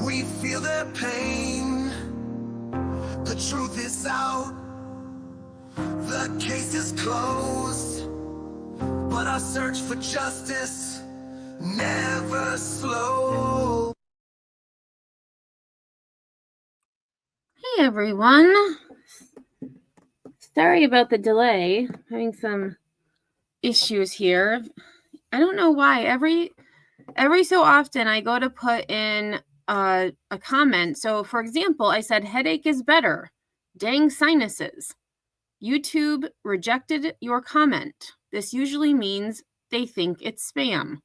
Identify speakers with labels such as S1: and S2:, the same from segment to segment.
S1: We feel their pain. The truth is out. The case is closed. But our search for justice never slows.
S2: Hey everyone. Sorry about the delay. Having some issues here. I don't know why. Every so often I go to put in a comment. So for example, I said headache is better. Dang sinuses. YouTube rejected your comment. This usually means they think it's spam.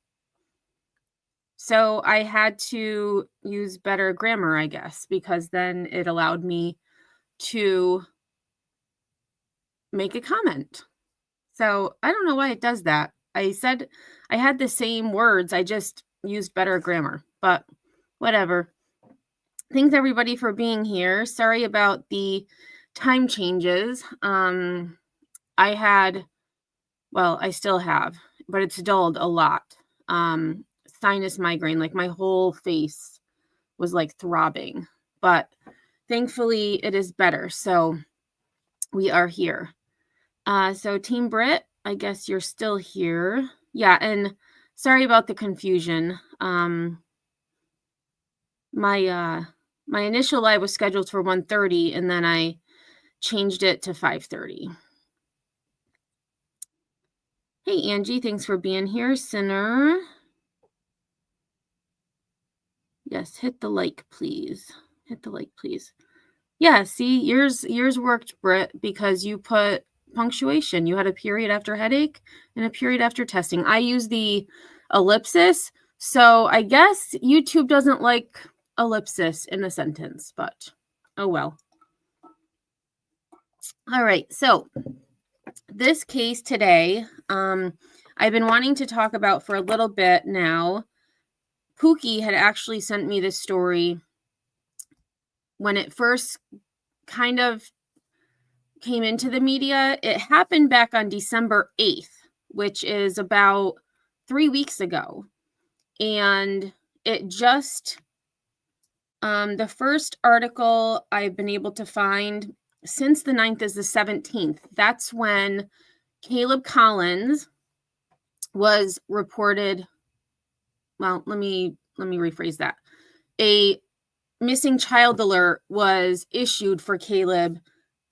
S2: So I had to use better grammar, I guess, because then it allowed me to make a comment. So I don't know why it does that. I said I had the same words. I just used better grammar, but whatever. Thanks everybody for being here. Sorry about the time changes. I still have, but it's dulled a lot. Sinus migraine, like my whole face was like throbbing, but thankfully it is better. So we are here. So Team Brit, I guess you're still here. Yeah, and sorry about the confusion. My initial live was scheduled for 1:30 and then I changed it to 5:30. Hey Angie, thanks for being here. Sinner. Yes, hit the like, please. Hit the like, please. Yeah, see, yours worked, Brit, because you put punctuation. You had a period after headache and a period after testing. I use the ellipsis, so I guess YouTube doesn't like ellipsis in a sentence, but oh well. All right, so this case today, I've been wanting to talk about for a little bit now. Pookie had actually sent me this story when it first kind of came into the media. It happened back on December 8th, which is about 3 weeks ago. And it just, the first article I've been able to find since the 9th is the 17th. That's when Caleb Collins was reported. Well, let me rephrase that. A missing child alert was issued for Caleb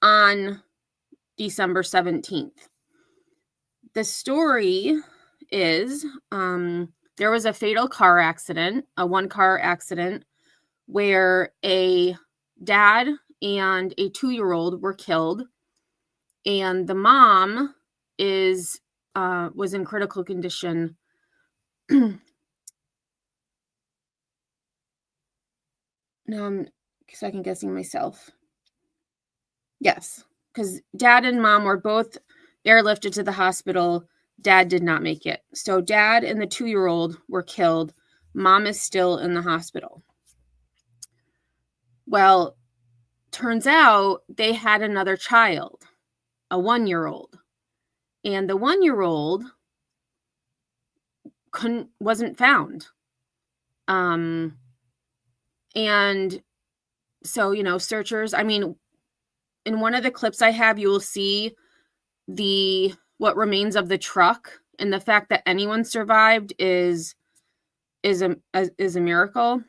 S2: on December 17th. The story is there was a fatal car accident, a one-car accident, where a dad and a 2-year-old were killed, and the mom was in critical condition. Now I'm second guessing myself. Yes, because dad and mom were both airlifted to the hospital. Dad did not make it. So dad and the 2-year-old were killed. Mom is still in the hospital. Well, turns out they had another child, a 1-year-old. And the 1-year-old wasn't found. And so, searchers, in one of the clips I have, you will see what remains of the truck, and the fact that anyone survived is a miracle.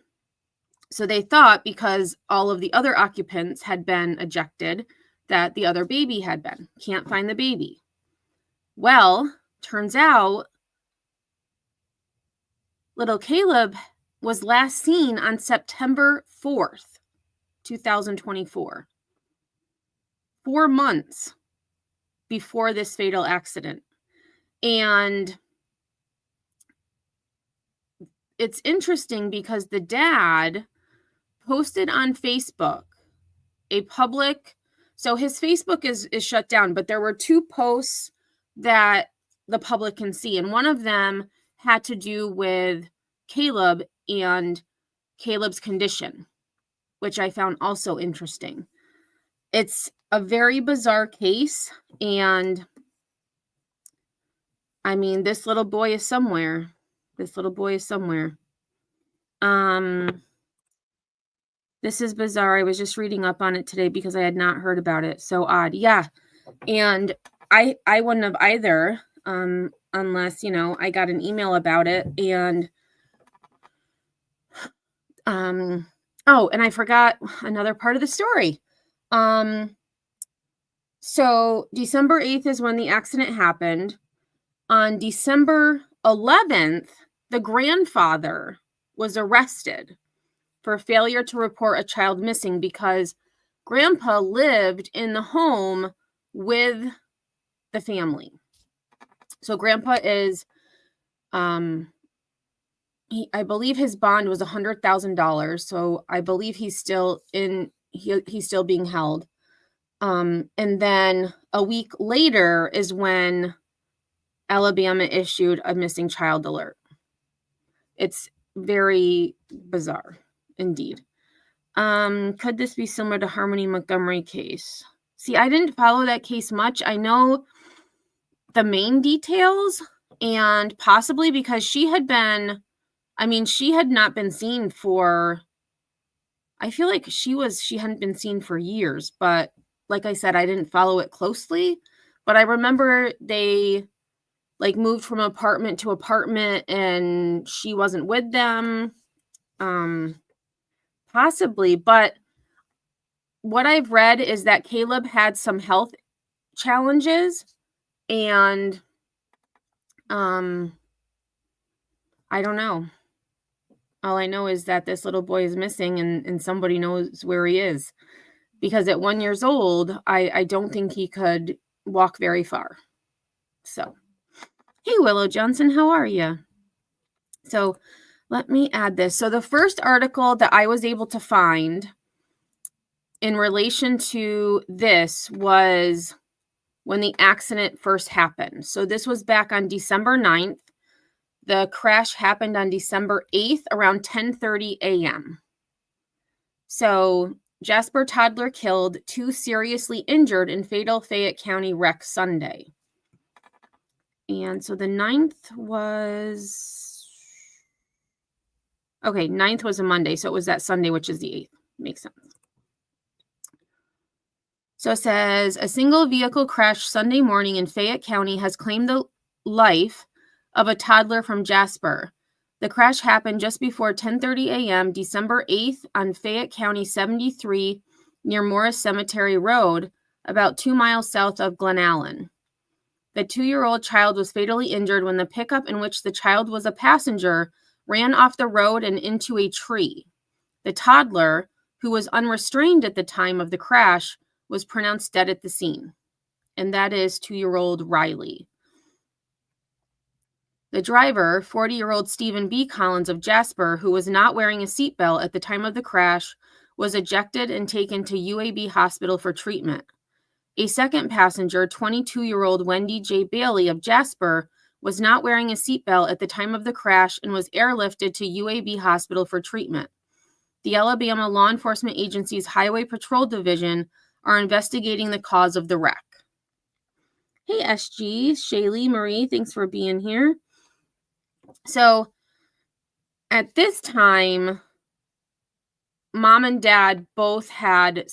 S2: So they thought, because all of the other occupants had been ejected, that the other baby had been. Can't find the baby. Well, turns out little Caleb was last seen on September 4th, 2024. 4 months before this fatal accident. And it's interesting because the dad posted on Facebook so his Facebook is shut down, but there were 2 posts that the public can see. And one of them had to do with Caleb and Caleb's condition, which I found also interesting. It's a very bizarre case, and this little boy is somewhere. This is bizarre. I was just reading up on it today because I had not heard about it. So odd. Yeah. And I wouldn't have either, unless, I got an email about it. And, oh, and I forgot another part of the story. So December 8th is when the accident happened. On December 11th, the grandfather was arrested for failure to report a child missing because Grandpa lived in the home with the family. So Grandpa is, I believe his bond was $100,000. So I believe he's still he's still being held. And then a week later is when Alabama issued a missing child alert. It's very bizarre indeed. Could this be similar to Harmony Montgomery case? See, I didn't follow that case much. I know the main details, and possibly because she had not been seen for, I feel like she hadn't been seen for years, but like I said, I didn't follow it closely, but I remember they moved from apartment to apartment and she wasn't with them. Possibly, but what I've read is that Caleb had some health challenges, and I don't know. All I know is that this little boy is missing and somebody knows where he is, because at 1 year old, I don't think he could walk very far. So, hey, Willow Johnson, how are you? So let me add this. So the first article that I was able to find in relation to this was when the accident first happened. So this was back on December 9th. The crash happened on December 8th around 10:30 a.m. So Jasper Toddler killed, 2 seriously injured in fatal Fayette County wreck Sunday. And so the 9th was... Okay, 9th was a Monday, so it was that Sunday, which is the 8th. Makes sense. So it says, a single vehicle crash Sunday morning in Fayette County has claimed the life of a toddler from Jasper. The crash happened just before 10:30 a.m. December 8th on Fayette County 73 near Morris Cemetery Road, about 2 miles south of Glen Allen. The 2-year-old child was fatally injured when the pickup in which the child was a passenger ran off the road and into a tree. The toddler, who was unrestrained at the time of the crash, was pronounced dead at the scene, and that is 2-year-old Riley. The driver, 40-year-old Stephen B. Collins of Jasper, who was not wearing a seatbelt at the time of the crash, was ejected and taken to UAB Hospital for treatment. A second passenger, 22-year-old Wendy J. Bailey of Jasper, was not wearing a seatbelt at the time of the crash and was airlifted to UAB Hospital for treatment. The Alabama Law Enforcement Agency's Highway Patrol Division are investigating the cause of the wreck. Hey, SG, Caylee, Marie, thanks for being here. So, at this time, Mom and Dad both had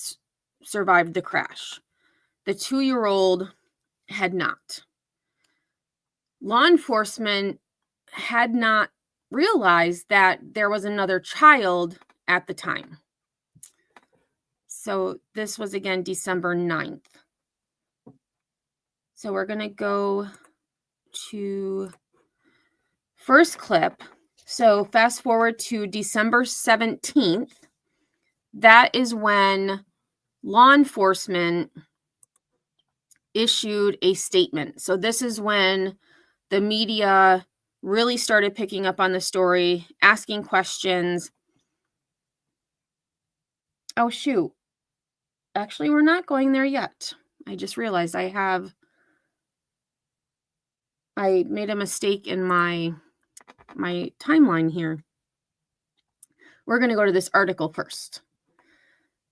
S2: survived the crash. The 2-year-old had not. Law enforcement had not realized that there was another child at the time. So this was again December 9th. So we're going to go to first clip. So fast forward to December 17th. That is when law enforcement issued a statement. So this is when the media really started picking up on the story, asking questions. Oh, shoot. Actually, we're not going there yet. I just realized I made a mistake in my timeline here. We're going to go to this article first.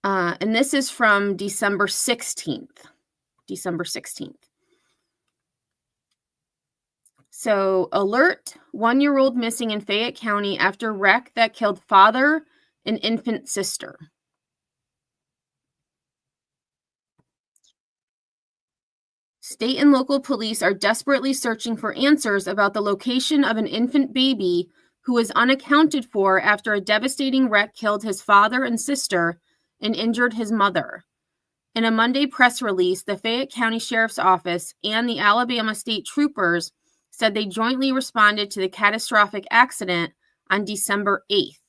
S2: And this is from December 16th. December 16th. So, alert, 1-year-old missing in Fayette County after wreck that killed father and infant sister. State and local police are desperately searching for answers about the location of an infant baby who was unaccounted for after a devastating wreck killed his father and sister and injured his mother. In a Monday press release, the Fayette County Sheriff's Office and the Alabama State Troopers said they jointly responded to the catastrophic accident on December 8th.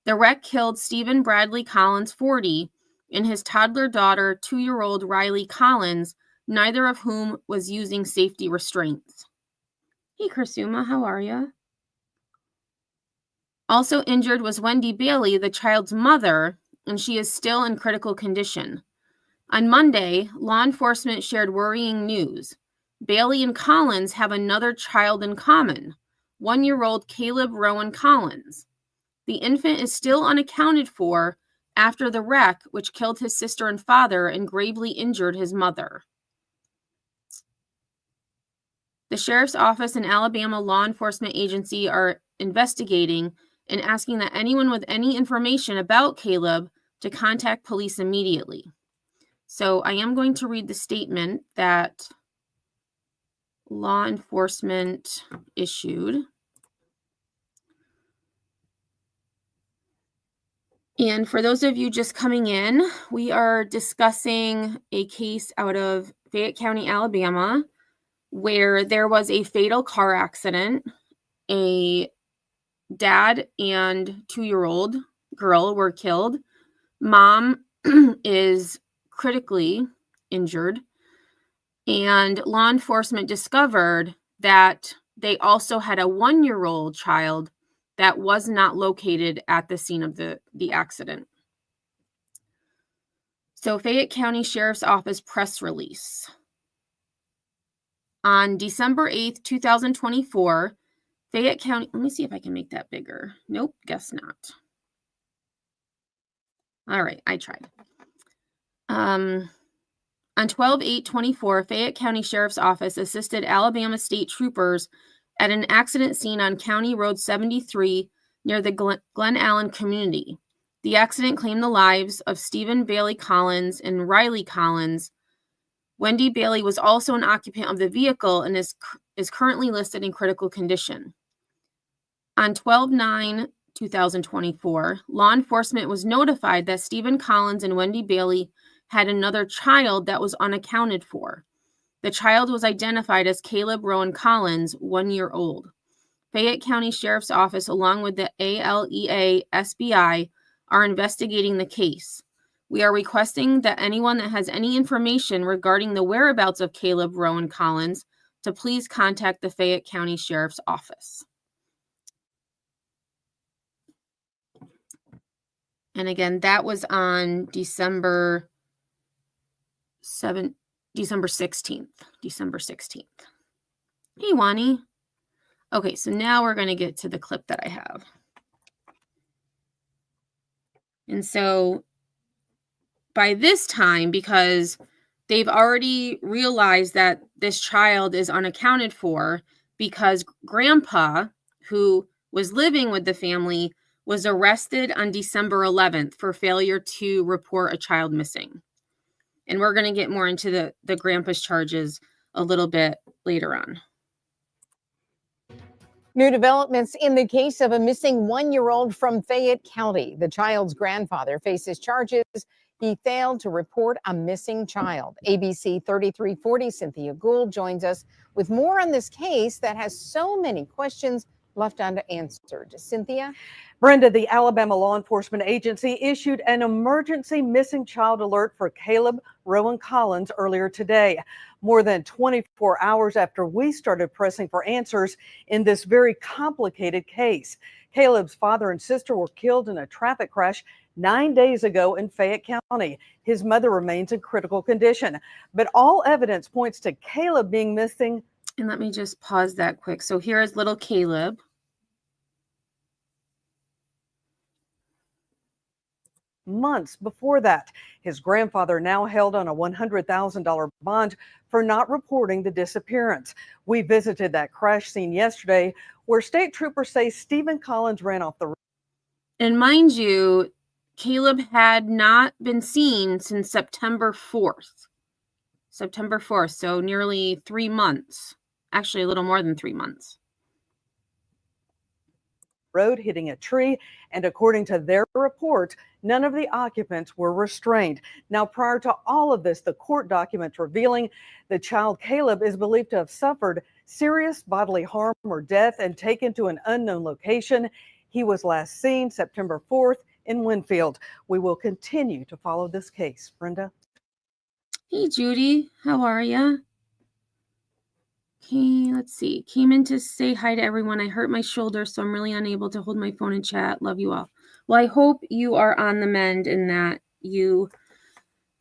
S2: The wreck killed Stephen Bradley Collins, 40, and his toddler daughter, 2-year-old Riley Collins, neither of whom was using safety restraints. Hey, Kursuma, how are you? Also injured was Wendy Bailey, the child's mother, and she is still in critical condition. On Monday, law enforcement shared worrying news. Bailey and Collins have another child in common, 1-year-old Caleb Rowan Collins. The infant is still unaccounted for after the wreck, which killed his sister and father and gravely injured his mother. The Sheriff's Office and Alabama Law Enforcement Agency are investigating and asking that anyone with any information about Caleb to contact police immediately. So I am going to read the statement that law enforcement issued. And for those of you just coming in, we are discussing a case out of Fayette County, Alabama, where there was a fatal car accident. A dad and 2-year-old girl were killed. Mom is critically injured. And law enforcement discovered that they also had a 1-year-old child that was not located at the scene of the accident. So, Fayette County Sheriff's Office press release. On December 8th, 2024, Fayette County, let me see if I can make that bigger. Nope, guess not. All right, I tried. On 12/8/24, Fayette County Sheriff's Office assisted Alabama State Troopers at an accident scene on County Road 73 near the Glen Allen community. The accident claimed the lives of Stephen Bailey Collins and Riley Collins. Wendy Bailey was also an occupant of the vehicle and is currently listed in critical condition. On 12/9/2024, law enforcement was notified that Stephen Collins and Wendy Bailey had another child that was unaccounted for. The child was identified as Caleb Rowan Collins, 1-year-old. Fayette County Sheriff's Office, along with the ALEA SBI, are investigating the case. We are requesting that anyone that has any information regarding the whereabouts of Caleb Rowan Collins to please contact the Fayette County Sheriff's Office. And again, that was on December 16th. Hey, Wani. Okay, so now we're going to get to the clip that I have. And so by this time, because they've already realized that this child is unaccounted for, because Grandpa, who was living with the family, was arrested on December 11th for failure to report a child missing. And we're going to get more into the Grandpa's charges a little bit later on.
S3: New developments in the case of a missing 1-year-old from Fayette County. The child's grandfather faces charges. He failed to report a missing child. ABC 3340 Cynthia Gould joins us with more on this case that has so many questions left unanswered. Cynthia?
S4: Brenda, the Alabama Law Enforcement Agency issued an emergency missing child alert for Caleb Rowan Collins earlier today, more than 24 hours after we started pressing for answers in this very complicated case. Caleb's father and sister were killed in a traffic crash 9 days ago in Fayette County. His mother remains in critical condition, but all evidence points to Caleb being missing.
S2: And let me just pause that quick. So here is little Caleb.
S4: months before that. His grandfather now held on a $100,000 bond for not reporting the disappearance. We visited that crash scene yesterday where state troopers say Stephen Collins ran off the road.
S2: And mind you, Caleb had not been seen since September 4th. September 4th, so nearly 3 months. Actually, a little more than 3 months.
S4: Road hitting a tree, and according to their report, none of the occupants were restrained. Now, prior to all of this, the court documents revealing the child Caleb is believed to have suffered serious bodily harm or death and taken to an unknown location. He was last seen September 4th in Winfield. We will continue to follow this case. Brenda?
S2: Hey, Judy. How are ya? Okay, let's see. Came in to say hi to everyone. I hurt my shoulder, so I'm really unable to hold my phone and chat. Love you all. Well, I hope you are on the mend and that you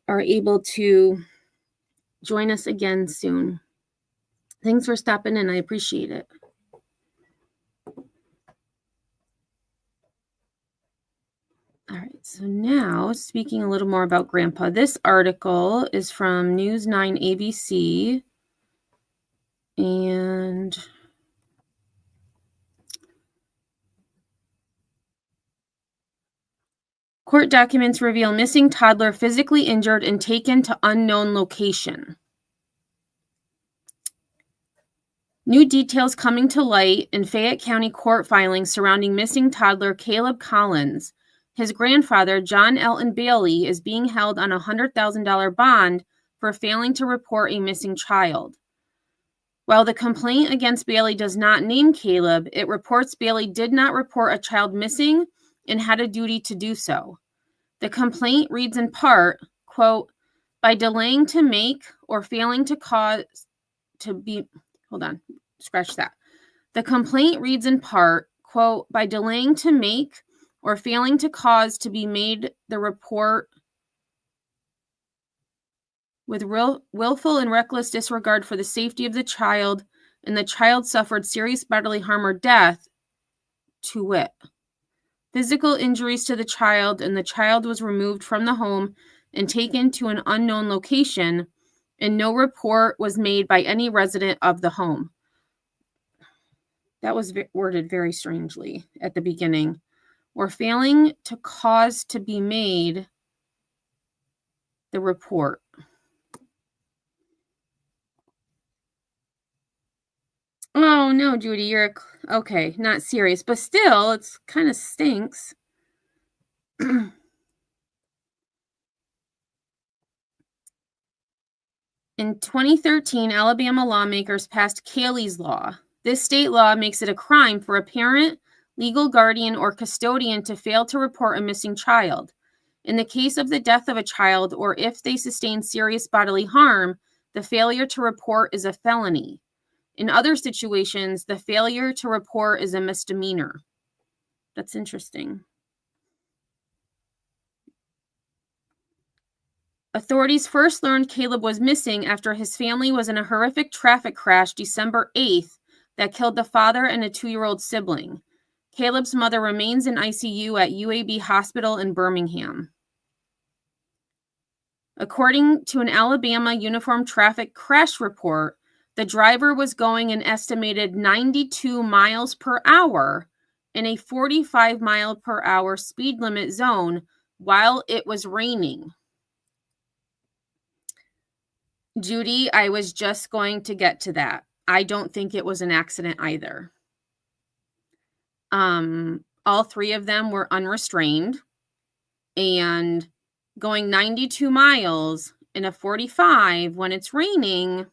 S2: are able to join us again soon. Thanks for stopping in. I appreciate it. All right, so now speaking a little more about Grandpa. This article is from News 9 ABC. And court documents reveal missing toddler physically injured and taken to unknown location. New details coming to light in Fayette County court filings surrounding missing toddler Caleb Collins. His grandfather, John Elton Bailey, is being held on a $100,000 bond for failing to report a missing child. While the complaint against Bailey does not name Caleb, it reports Bailey did not report a child missing and had a duty to do so. The complaint reads in part, quote, by delaying to make or failing to cause to be, hold on, scratch that. The complaint reads in part, quote, by delaying to make or failing to cause to be made the report with willful and reckless disregard for the safety of the child, and the child suffered serious bodily harm or death, to wit, physical injuries to the child, and the child was removed from the home and taken to an unknown location, and no report was made by any resident of the home. That was worded very strangely at the beginning. Or failing to cause to be made the report. Oh, no, Judy, you're okay, not serious, but still, it's kind of stinks. In 2013, Alabama lawmakers passed Caylee's law. This state law makes it a crime for a parent, legal guardian, or custodian to fail to report a missing child. In the case of the death of a child, or if they sustain serious bodily harm, the failure to report is a felony. In other situations, the failure to report is a misdemeanor. That's interesting. Authorities first learned Caleb was missing after his family was in a horrific traffic crash December 8th that killed the father and a 2-year-old sibling. Caleb's mother remains in ICU at UAB Hospital in Birmingham. According to an Alabama Uniform Traffic Crash report, the driver was going an estimated 92 miles per hour in a 45 mile per hour speed limit zone while it was raining. Judy, I was just going to get to that. I don't think it was an accident either. All 3 of them were unrestrained, and going 92 miles in a 45 when it's raining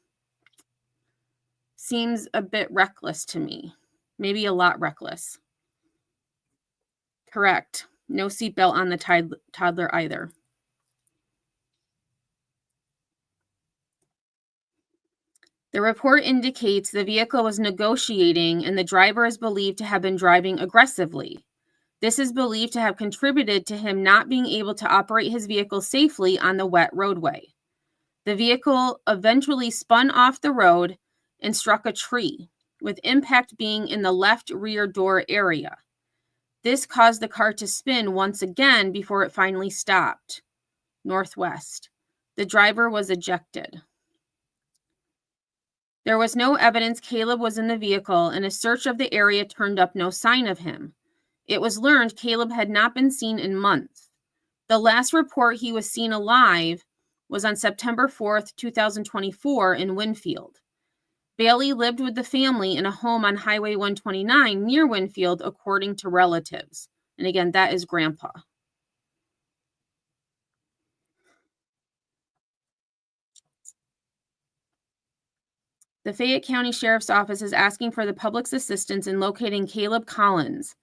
S2: seems a bit reckless to me. Maybe a lot reckless. Correct. No seatbelt on the toddler either. The report indicates the vehicle was negotiating and the driver is believed to have been driving aggressively. This is believed to have contributed to him not being able to operate his vehicle safely on the wet roadway. The vehicle eventually spun off the road and struck a tree, with impact being in the left rear door area. This caused the car to spin once again before it finally stopped northwest. The driver was ejected. There was no evidence Caleb was in the vehicle, and a search of the area turned up no sign of him. It was learned Caleb had not been seen in months. The last report he was seen alive was on September 4th, 2024 in Winfield. Bailey lived with the family in a home on Highway 129 near Winfield, according to relatives. And again, that is Grandpa. The Fayette County Sheriff's Office is asking for the public's assistance in locating Caleb Collins.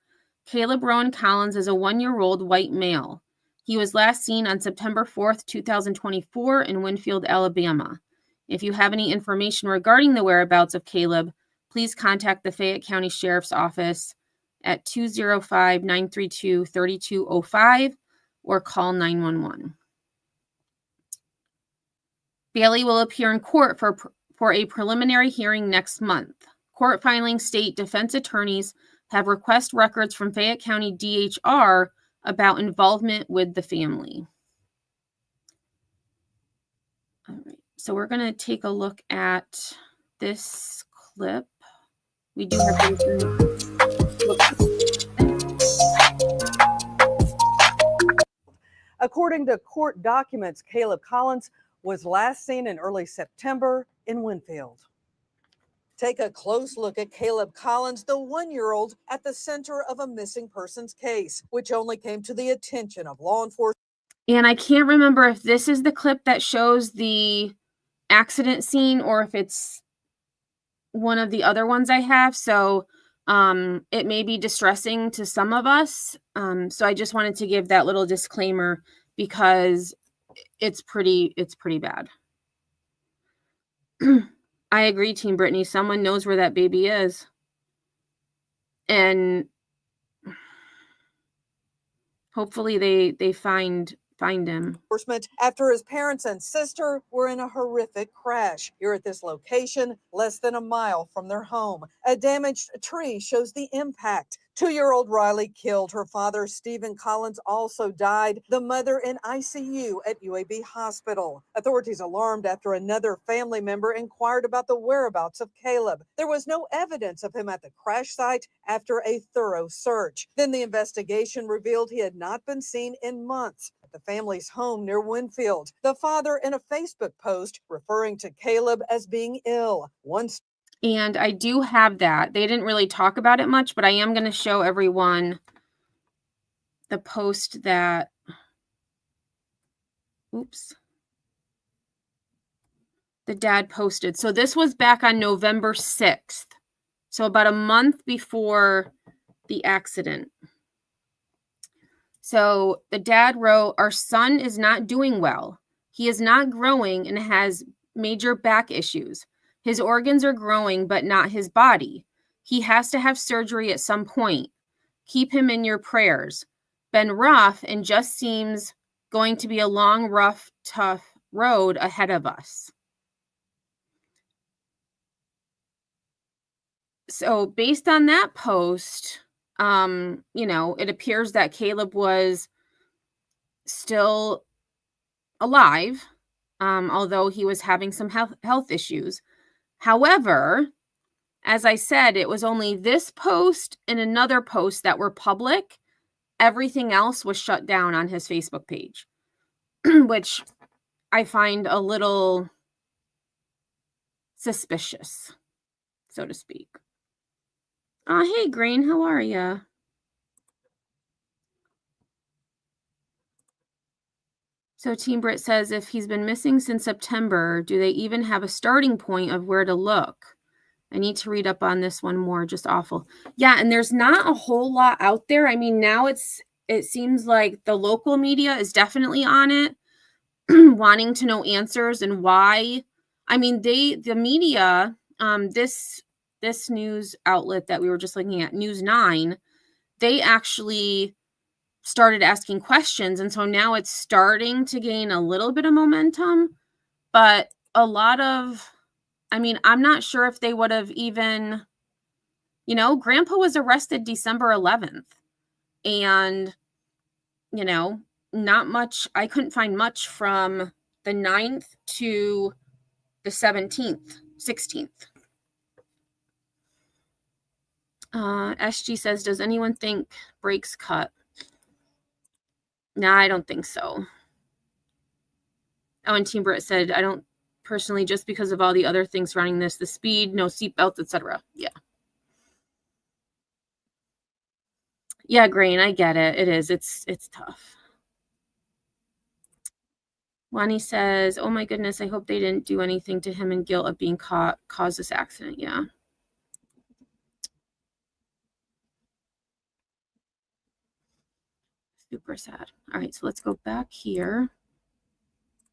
S2: Caleb Rowan Collins is a 1-year-old white male. He was last seen on September 4th, 2024 in Winfield, Alabama. If you have any information regarding the whereabouts of Caleb, please contact the Fayette County Sheriff's Office at 205-932-3205 or call 911. Bailey will appear in court for a preliminary hearing next month. Court filings state defense attorneys have requested records from Fayette County DHR about involvement with the family. All right, so we're going to take a look at this clip. We do have
S4: According to court documents, Caleb Collins was last seen in early September in Winfield. Take a close look at Caleb Collins, the 1-year-old at the center of a missing persons case, which only came to the attention of law enforcement.
S2: And I can't remember if this is the clip that shows the accident scene or if it's one of the other ones I have. So it may be distressing to some of us. So I just wanted to give that little disclaimer because it's pretty bad. I agree, Team Brittany. Someone knows where that baby is. And hopefully they find him.
S4: After his parents and sister were in a horrific crash here at this location, less than a mile from their home. A damaged tree shows the impact. 2-year-old Riley killed. Her father, Stephen Collins, also died. The mother in ICU at UAB Hospital. Authorities alarmed after another family member inquired about the whereabouts of Caleb. There was no evidence of him at the crash site after a thorough search. Then the investigation revealed he had not been seen in months at the family's home near Winfield. The father in a Facebook post referring to Caleb as being ill.
S2: And I do have that. They didn't really talk about it much, but I am going to show everyone the post that, the dad posted. So this was back on November 6th. So about a month before the accident. So the dad wrote, "Our son is not doing well. He is not growing and has major back issues. His organs are growing, but not his body. He has to have surgery at some point. Keep him in your prayers. Been rough and just seems going to be a long, rough, tough road ahead of us." So based on that post, it appears that Caleb was still alive, although he was having some health issues. However, as I said, it was only this post and another post that were public. Everything else was shut down on his Facebook page, which I find a little suspicious, so to speak. Hey, Green, how are you? So Team Brit says, if he's been missing since September, do they even have a starting point of where to look? I need to read up on this one more. Just awful. Yeah, and there's not a whole lot out there. I mean, now it seems like the local media is definitely on it, wanting to know answers and why. I mean, the media, this news outlet that we were just looking at, News 9, they actually started asking questions. And so now it's starting to gain a little bit of momentum, but a lot of, I'm not sure if they would have even, Grandpa was arrested December 11th. And, not much. I couldn't find much from the 9th to the 17th, 16th. SG says, does anyone think brakes cut? No, I don't think so. Oh, and Team Britt said, I don't personally, just because of all the other things surrounding this, the speed, no seatbelts, etc. Yeah. Yeah, Grain, I get it. It is. It's tough. Wani says, oh my goodness, I hope they didn't do anything to him and guilt of being caught, caused this accident. Yeah. Super sad. All right, so let's go back here.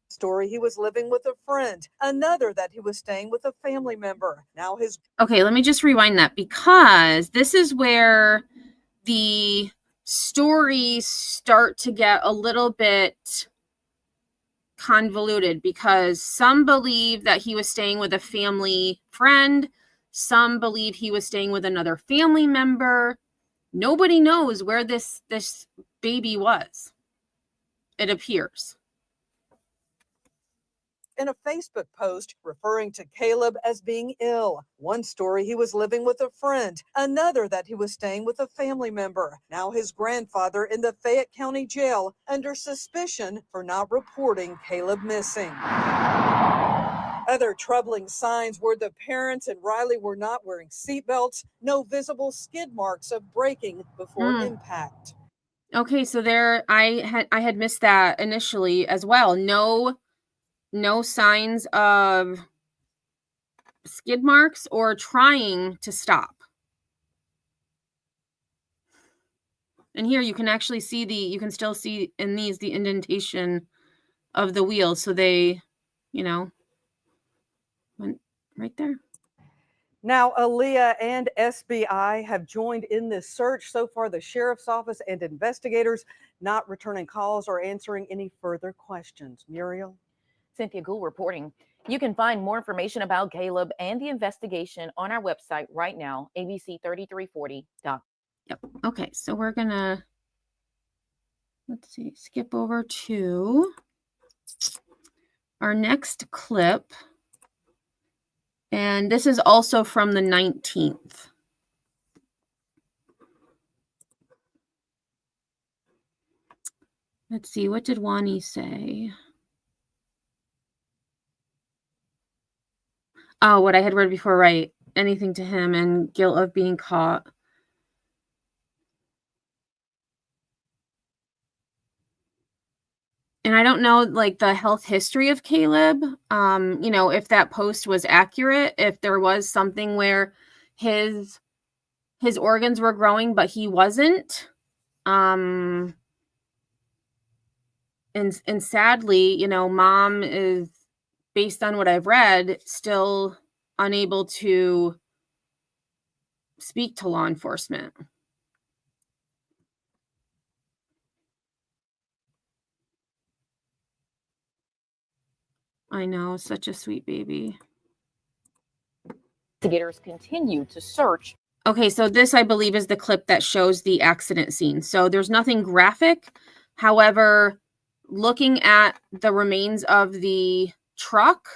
S4: Story, he was living with a friend. Another that he was staying with a family member. Now his...
S2: Okay, let me just rewind that, because this is where the stories start to get a little bit convoluted, because some believe that he was staying with a family friend. Some believe he was staying with another family member. Nobody knows where this baby was, it appears.
S4: In a Facebook post referring to Caleb as being ill. One story, he was living with a friend. Another that he was staying with a family member. Now his grandfather in the Fayette County Jail under suspicion for not reporting Caleb missing. Other troubling signs were the parents and Riley were not wearing seatbelts. No visible skid marks of braking before impact.
S2: Okay, so there, I had missed that initially as well. No signs of skid marks or trying to stop. And here you can actually see you can still see in these the indentation of the wheels. So they, went right there.
S4: Now, Aaliyah and SBI have joined in this search. So far, the sheriff's office and investigators not returning calls or answering any further questions. Muriel?
S5: Cynthia Gould reporting. You can find more information about Caleb and the investigation on our website right now, abc3340.com.
S2: Yep. Okay, so we're gonna, let's see, skip over to our next clip. And this is also from the 19th. Let's see, what did Wani say? Oh, what I had read before, right? Anything to him and guilt of being caught. And I don't know, like, the health history of Caleb, if that post was accurate, if there was something where his organs were growing, but he wasn't. And sadly, mom is, based on what I've read, still unable to speak to law enforcement. I know, such a sweet baby.
S5: Investigators continue to search.
S2: Okay, so this, I believe, is the clip that shows the accident scene. So there's nothing graphic. However, looking at the remains of the truck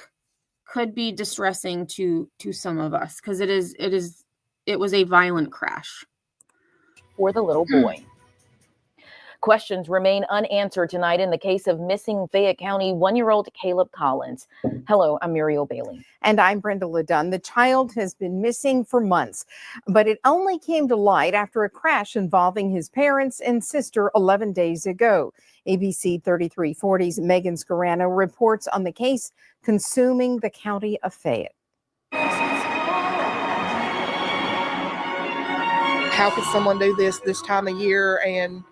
S2: could be distressing to some of us, because it was a violent crash.
S5: For the little boy. Questions remain unanswered tonight in the case of missing Fayette County 1-year-old Caleb Collins. Hello, I'm Muriel Bailey.
S3: And I'm Brenda LeDunn. The child has been missing for months, but it only came to light after a crash involving his parents and sister 11 days ago. ABC 3340's Megan Scarano reports on the case consuming the county of Fayette.
S6: How could someone do this time of year, and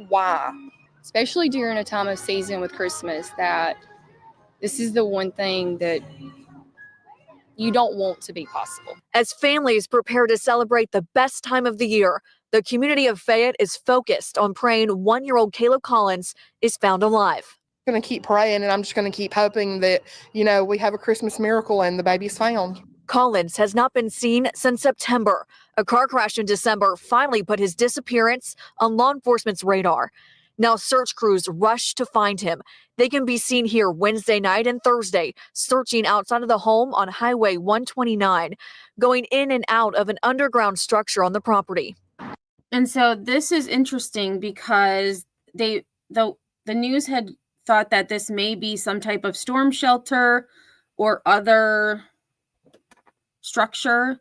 S6: why?
S7: Especially during a time of season with Christmas, that this is the one thing that you don't want to be possible.
S8: As families prepare to celebrate the best time of the year, the community of Fayette is focused on praying 1-year-old Caleb Collins is found alive.
S6: I'm going to keep praying, and I'm just going to keep hoping that, we have a Christmas miracle and the baby's found.
S8: Collins has not been seen since September. A car crash in December finally put his disappearance on law enforcement's radar. Now search crews rush to find him. They can be seen here Wednesday night and Thursday, searching outside of the home on Highway 129, going in and out of an underground structure on the property.
S2: And so this is interesting because the news had thought that this may be some type of storm shelter or other structure,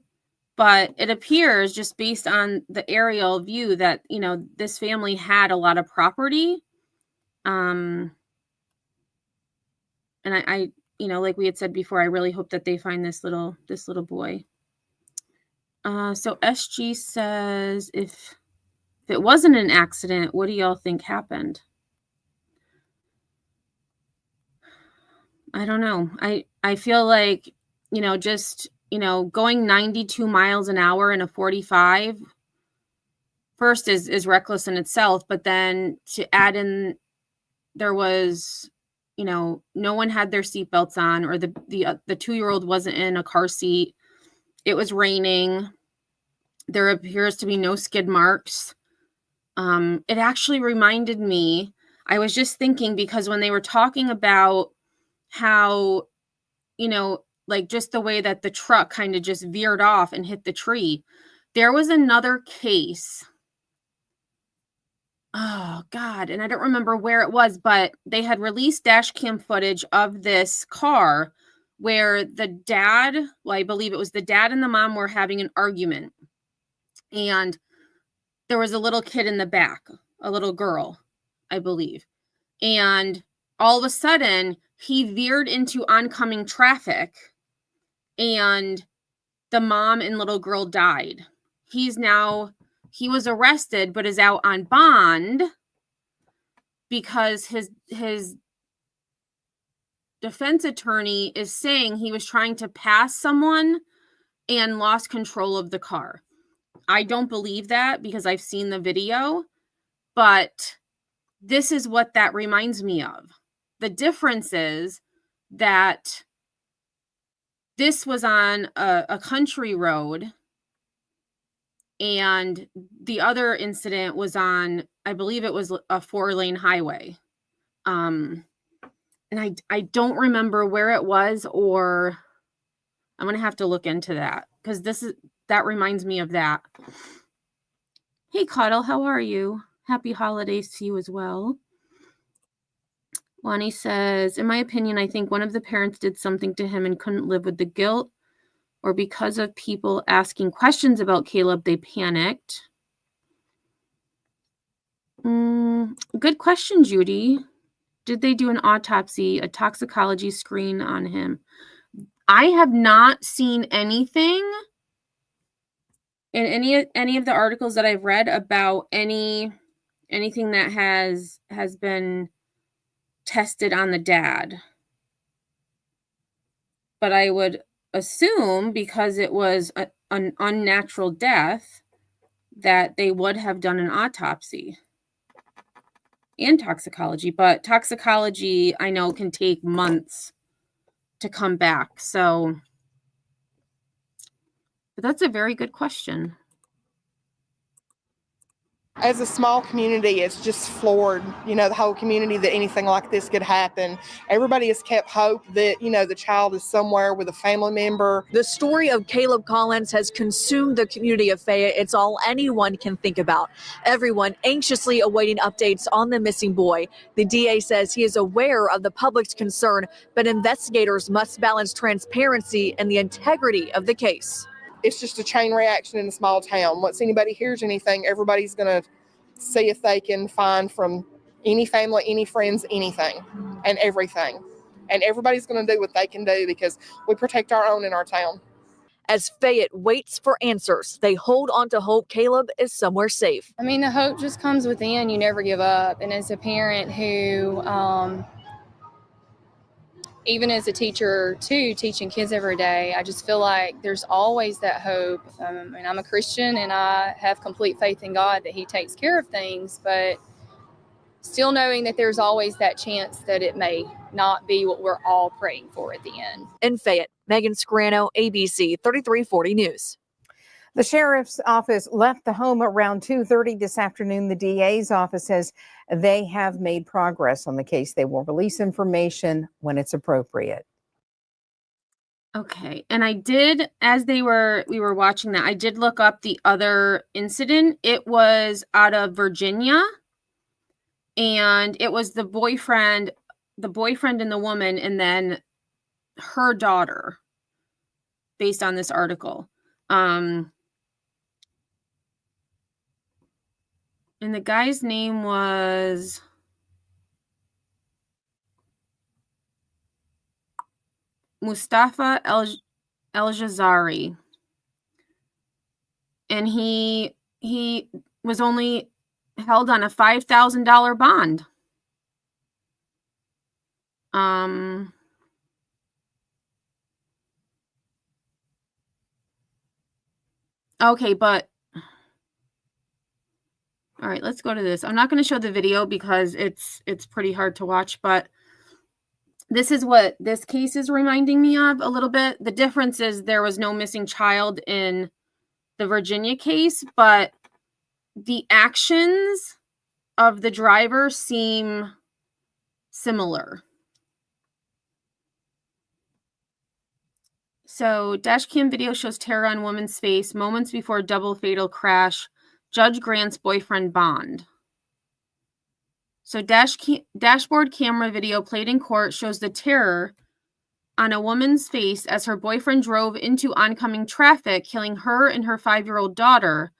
S2: but it appears, just based on the aerial view, that, you know, this family had a lot of property. And I you know, like we had said before, I really hope that they find this little boy. So SG says, if it wasn't an accident, what do y'all think happened? I don't know. I feel like, you know, just, you know, going 92 miles an hour in a 45 first is reckless in itself, but then to add in, there was, you know, no one had their seatbelts on, or the 2-year-old wasn't in a car seat. It was raining. There appears to be no skid marks. It actually reminded me, I was just thinking, because when they were talking about how, you know, like just the way that the truck kind of just veered off and hit the tree, there was another case. Oh God. And I don't remember where it was, but they had released dash cam footage of this car where the dad, well, I believe it was the dad and the mom, were having an argument. And there was a little kid in the back, a little girl, I believe. And all of a sudden, he veered into oncoming traffic, and the mom and little girl died. He was arrested, but is out on bond because his defense attorney is saying he was trying to pass someone and lost control of the car. I don't believe that, because I've seen the video, but this is what that reminds me of. The difference is that this was on a country road, and the other incident was on, I believe it was a 4-lane highway. And I don't remember where it was, or I'm going to have to look into that, because that reminds me of that. Hey, Cuddle, how are you? Happy holidays to you as well. Lonnie says, in my opinion, I think one of the parents did something to him and couldn't live with the guilt, or because of people asking questions about Caleb, they panicked. Good question, Judy. Did they do an autopsy, a toxicology screen on him? I have not seen anything in any of the articles that I've read about anything that has been tested on the dad. But I would assume, because it was an unnatural death, that they would have done an autopsy and toxicology. But toxicology, I know, can take months to come back. So, but that's a very good question.
S6: As a small community, it's just floored, you know, the whole community, that anything like this could happen. Everybody has kept hope that, you know, the child is somewhere with a family member.
S8: The story of Caleb Collins has consumed the community of Fayette. It's all anyone can think about. Everyone anxiously awaiting updates on the missing boy. The DA says he is aware of the public's concern, but investigators must balance transparency and the integrity of the case.
S6: It's just a chain reaction in a small town. Once anybody hears anything, everybody's going to see if they can find from any family, any friends, anything and everything. And everybody's going to do what they can do, because we protect our own in our town.
S8: As Fayette waits for answers, they hold on to hope Caleb is somewhere safe.
S7: I mean, the hope just comes within. You never give up. And as a parent who, even as a teacher too, teaching kids every day, I just feel like there's always that hope. And I'm a Christian, and I have complete faith in God that He takes care of things, but still knowing that there's always that chance that it may not be what we're all praying for at the end.
S8: In Fayette, Megan Scriano, ABC 3340 News.
S3: The sheriff's office left the home around 2:30 this afternoon. The DA's office says they have made progress on the case. They will release information when it's appropriate.
S2: Okay, and I did, as we were watching that, I did look up the other incident. It was out of Virginia, and it was the boyfriend and the woman, and then her daughter, based on this article. And the guy's name was Mustafa El-Jazari. And he was only held on a $5,000 bond. Okay, but all right, let's go to this. I'm not going to show the video because it's pretty hard to watch, but this is what this case is reminding me of a little bit. The difference is there was no missing child in the Virginia case, but the actions of the driver seem similar. So, dash cam video shows terror on woman's face moments before double fatal crash. Judge grants boyfriend bond. So, dashboard camera video played in court shows the terror on a woman's face as her boyfriend drove into oncoming traffic, killing her and her 5-year-old daughter.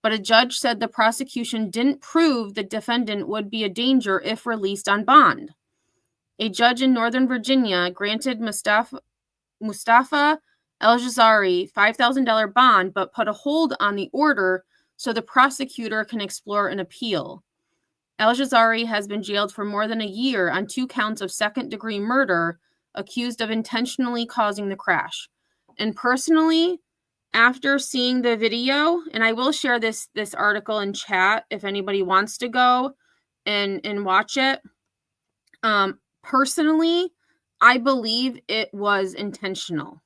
S2: But a judge said the prosecution didn't prove the defendant would be a danger if released on bond. A judge in Northern Virginia granted Mustafa El-Jazari $5,000 bond, but put a hold on the order so the prosecutor can explore an appeal. El-Jazari has been jailed for more than a year on 2 counts of second-degree murder, accused of intentionally causing the crash. And personally, after seeing the video, and I will share this article in chat if anybody wants to go and watch it. Personally, I believe it was intentional.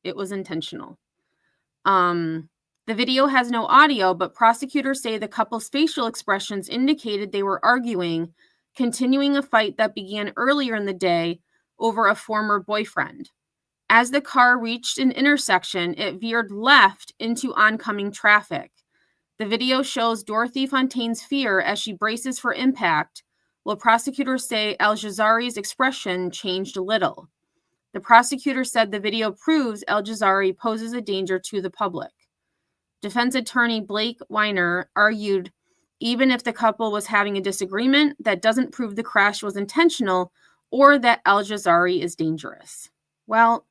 S2: It was intentional. The video has no audio, but prosecutors say the couple's facial expressions indicated they were arguing, continuing a fight that began earlier in the day over a former boyfriend. As the car reached an intersection, it veered left into oncoming traffic. The video shows Dorothy Fontaine's fear as she braces for impact, while prosecutors say El-Jazari's expression changed a little. The prosecutor said the video proves El-Jazari poses a danger to the public. Defense attorney Blake Weiner argued, even if the couple was having a disagreement, that doesn't prove the crash was intentional or that El-Jazari is dangerous. Well,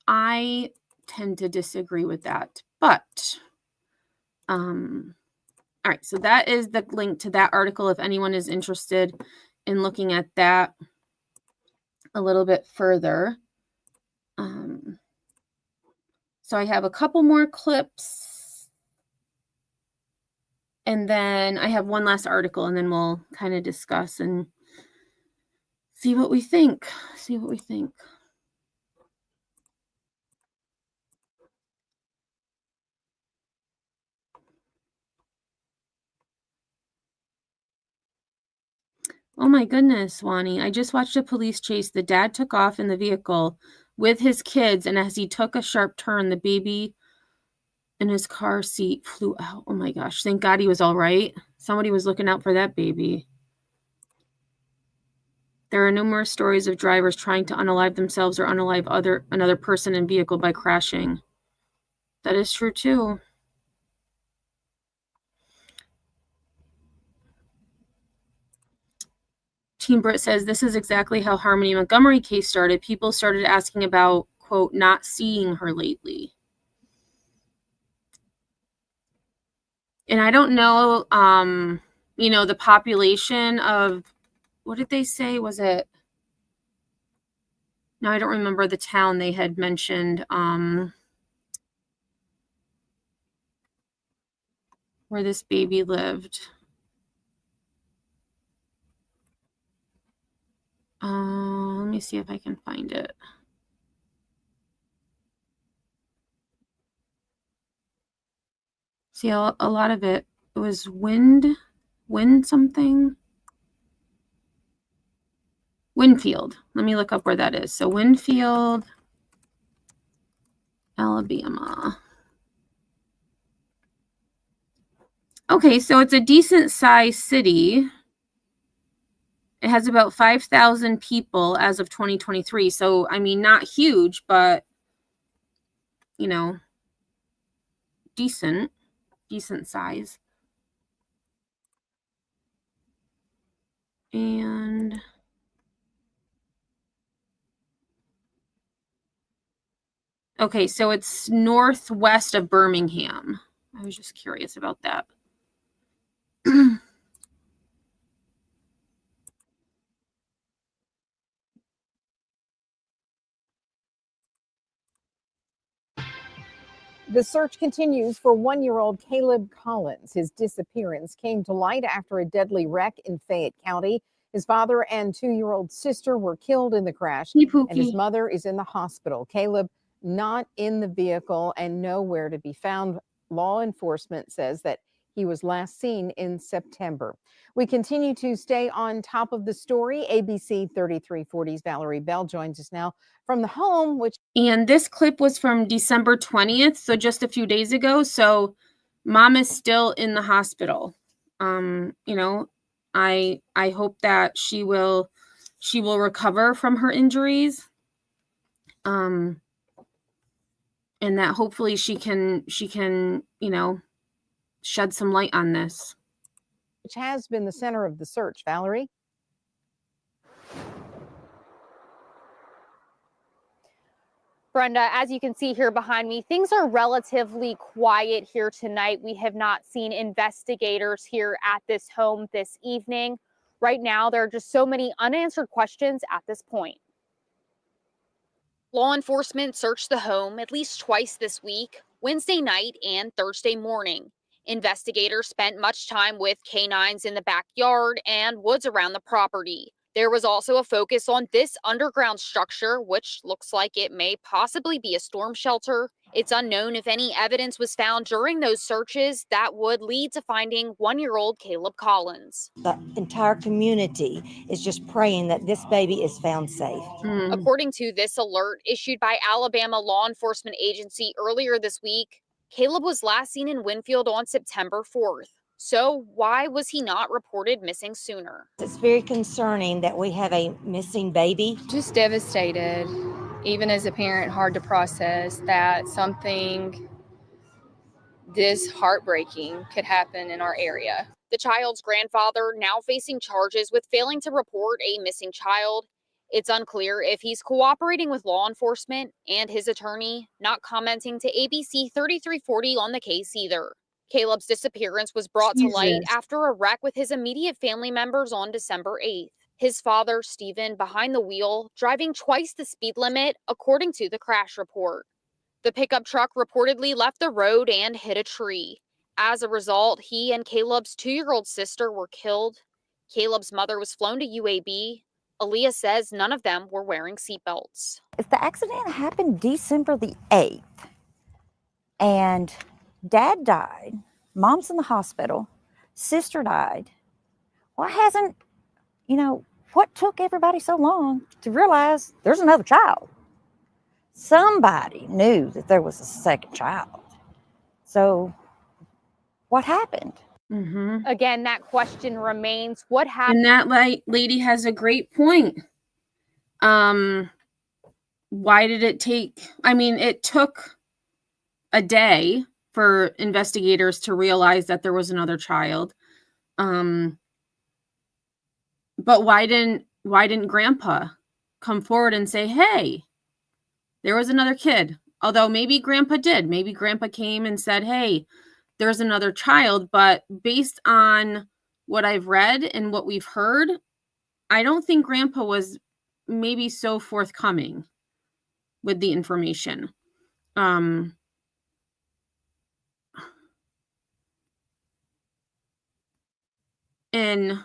S2: I tend to disagree with that, but all right, so that is the link to that article if anyone is interested in looking at that a little bit further. So I have a couple more clips, and then I have one last article, and then we'll kind of discuss and see what we think. Oh my goodness, Wani. I just watched a police chase. The dad took off in the vehicle with his kids, and as he took a sharp turn, the baby in his car seat flew out. Oh my gosh. Thank God he was all right. Somebody was looking out for that baby. There are numerous stories of drivers trying to unalive themselves or unalive another person in vehicle by crashing. That is true too. Team Britt says this is exactly how Harmony Montgomery case started. People started asking about, quote, not seeing her lately. And I don't know, the population of, what did they say? Was it? No, I don't remember the town they had mentioned, where this baby lived. Let me see if I can find it. See, a lot of it was wind something. Winfield. Let me look up where that is. So Winfield, Alabama. Okay, so it's a decent sized city. It has about 5,000 people as of 2023. So, I mean, not huge, but, you know, decent size. And okay, so it's northwest of Birmingham. I was just curious about that.
S3: The search continues for one-year-old Caleb Collins. His disappearance came to light after a deadly wreck in Fayette County. His father and 2-year-old sister were killed in the crash, and his mother is in the hospital. Caleb not in the vehicle and nowhere to be found. Law enforcement says that he was last seen in September. We continue to stay on top of the story. ABC 3340's Valerie Bell joins us now from the home,
S2: and this clip was from December 20th, so just a few days ago. So mom is still in the hospital. You know, I hope that she will recover from her injuries. And that hopefully she can, you know, shed some light on this.
S3: which has been the center of the search. Valerie?
S9: Brenda, as you can see here behind me, things are relatively quiet here tonight. We have not seen investigators here at this home this evening. Right now, there are just so many unanswered questions at this point. Law enforcement searched the home at least twice this week, Wednesday night and Thursday morning. Investigators spent much time with canines in the backyard and woods around the property. There was also a focus on this underground structure, which looks like it may possibly be a storm shelter. It's unknown if any evidence was found during those searches that would lead to finding one-year-old Caleb Collins.
S10: The entire community is just praying that this baby is found safe.
S9: According to this alert issued by Alabama law enforcement agency earlier this week, Caleb was last seen in Winfield on September 4th. So why was he not reported missing sooner?
S10: It's very concerning that we have a missing baby.
S7: Just devastated. Even as a parent, hard to process that something this heartbreaking could happen in our area.
S9: The child's grandfather now facing charges with failing to report a missing child. It's unclear if he's cooperating with law enforcement, and his attorney not commenting to ABC 3340 on the case either. Caleb's disappearance was brought to light after a wreck with his immediate family members on December 8th. His father, Stephen, behind the wheel, driving twice the speed limit, according to the crash report. The pickup truck reportedly left the road and hit a tree. As a result, he and Caleb's 2-year-old sister were killed. Caleb's mother was flown to UAB. Aaliyah says none of them were wearing seatbelts.
S10: If the accident happened December the 8th and Dad died, Mom's in the hospital, sister died, why hasn't, what took everybody so long to realize there's another child? Somebody knew that there was a second child. So what happened?
S2: Mm-hmm.
S9: Again, that question remains. What happened?
S2: And that lady has a great point. Why did it take? I mean, it took a day for investigators to realize that there was another child. But why didn't Grandpa come forward and say, "Hey, there was another kid"? Although maybe Grandpa did. Maybe Grandpa came and said, "Hey, there's another child," but based on what I've read and what we've heard, I don't think Grandpa was maybe so forthcoming with the information. And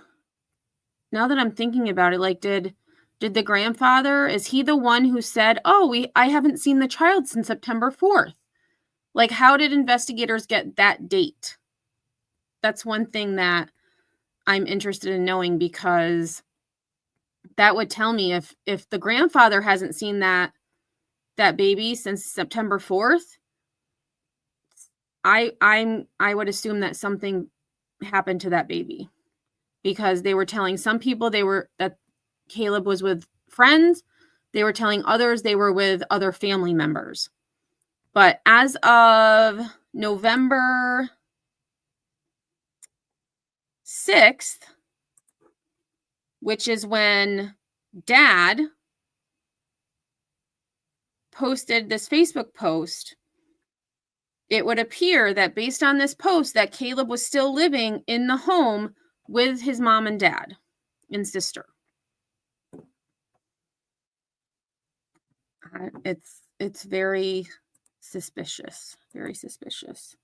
S2: now that I'm thinking about it, like, did the grandfather, is he the one who said, "Oh, I haven't seen the child since September 4th"? Like, how did investigators get that date? That's one thing that I'm interested in knowing, because that would tell me if the grandfather hasn't seen that baby since September 4th, I would assume that something happened to that baby, because they were telling some people that Caleb was with friends. They were telling others they were with other family members. But as of November 6th, which is when Dad posted this Facebook post, it would appear that based on this post that Caleb was still living in the home with his mom and dad and sister. It's very suspicious. Very suspicious.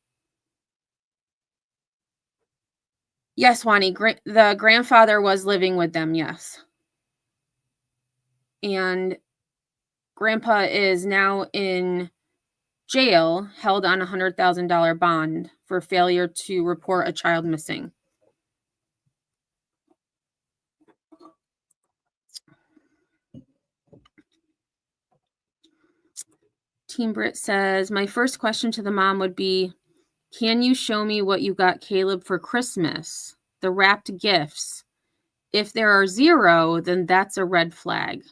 S2: Yes, Wani, the grandfather was living with them, yes. And Grandpa is now in jail, held on a $100,000 bond for failure to report a child missing. Team Brit says, my first question to the mom would be, can you show me what you got Caleb for Christmas? The wrapped gifts. If there are 0, then that's a red flag.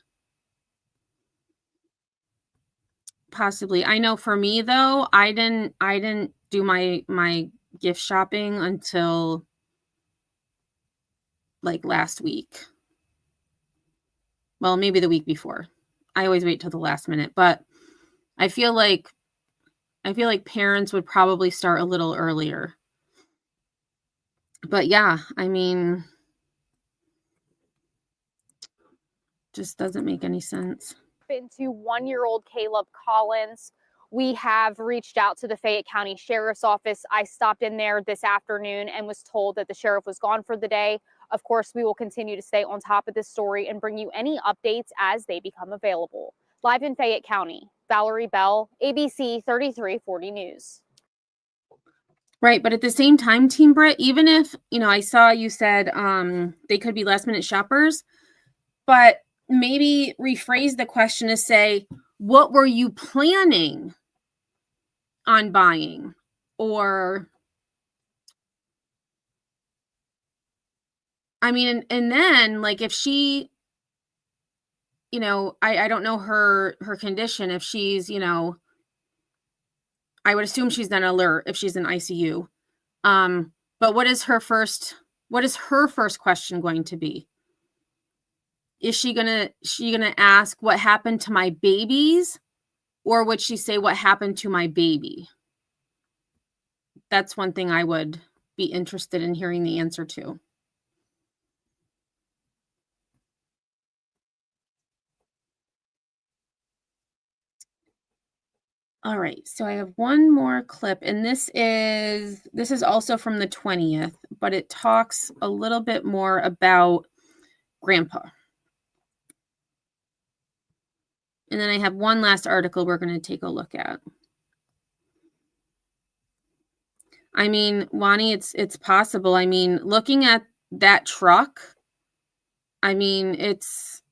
S2: Possibly. I know for me though, I didn't do my gift shopping until like last week. Well, maybe the week before. I always wait till the last minute, but I feel like parents would probably start a little earlier. But yeah, I mean, just doesn't make any sense.
S9: To 1-year-old Caleb Collins. We have reached out to the Fayette County Sheriff's Office. I stopped in there this afternoon and was told that the sheriff was gone for the day. Of course, we will continue to stay on top of this story and bring you any updates as they become available. Live in Fayette County, Valerie Bell, ABC 3340 News.
S2: Right, but at the same time, Team Brit, even if, I saw you said they could be last minute shoppers, but maybe rephrase the question to say, what were you planning on buying? Or, I mean, and then like if she, I don't know her condition. If she's, I would assume she's on alert if she's in ICU. But what is her first question going to be? Is she gonna ask what happened to my babies, or would she say what happened to my baby? That's one thing I would be interested in hearing the answer to. All right, so I have one more clip, and this is also from the 20th, but it talks a little bit more about Grandpa. And then I have one last article we're going to take a look at. I mean, Wani, it's possible. I mean, looking at that truck, I mean, it's...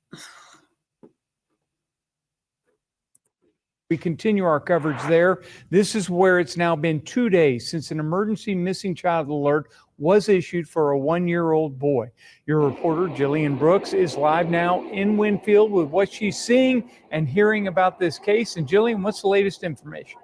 S11: We continue our coverage there. This is where it's now been 2 days since an emergency missing child alert was issued for a 1-year-old boy. Your reporter, Jillian Brooks, is live now in Winfield with what she's seeing and hearing about this case. And Jillian, what's the latest information?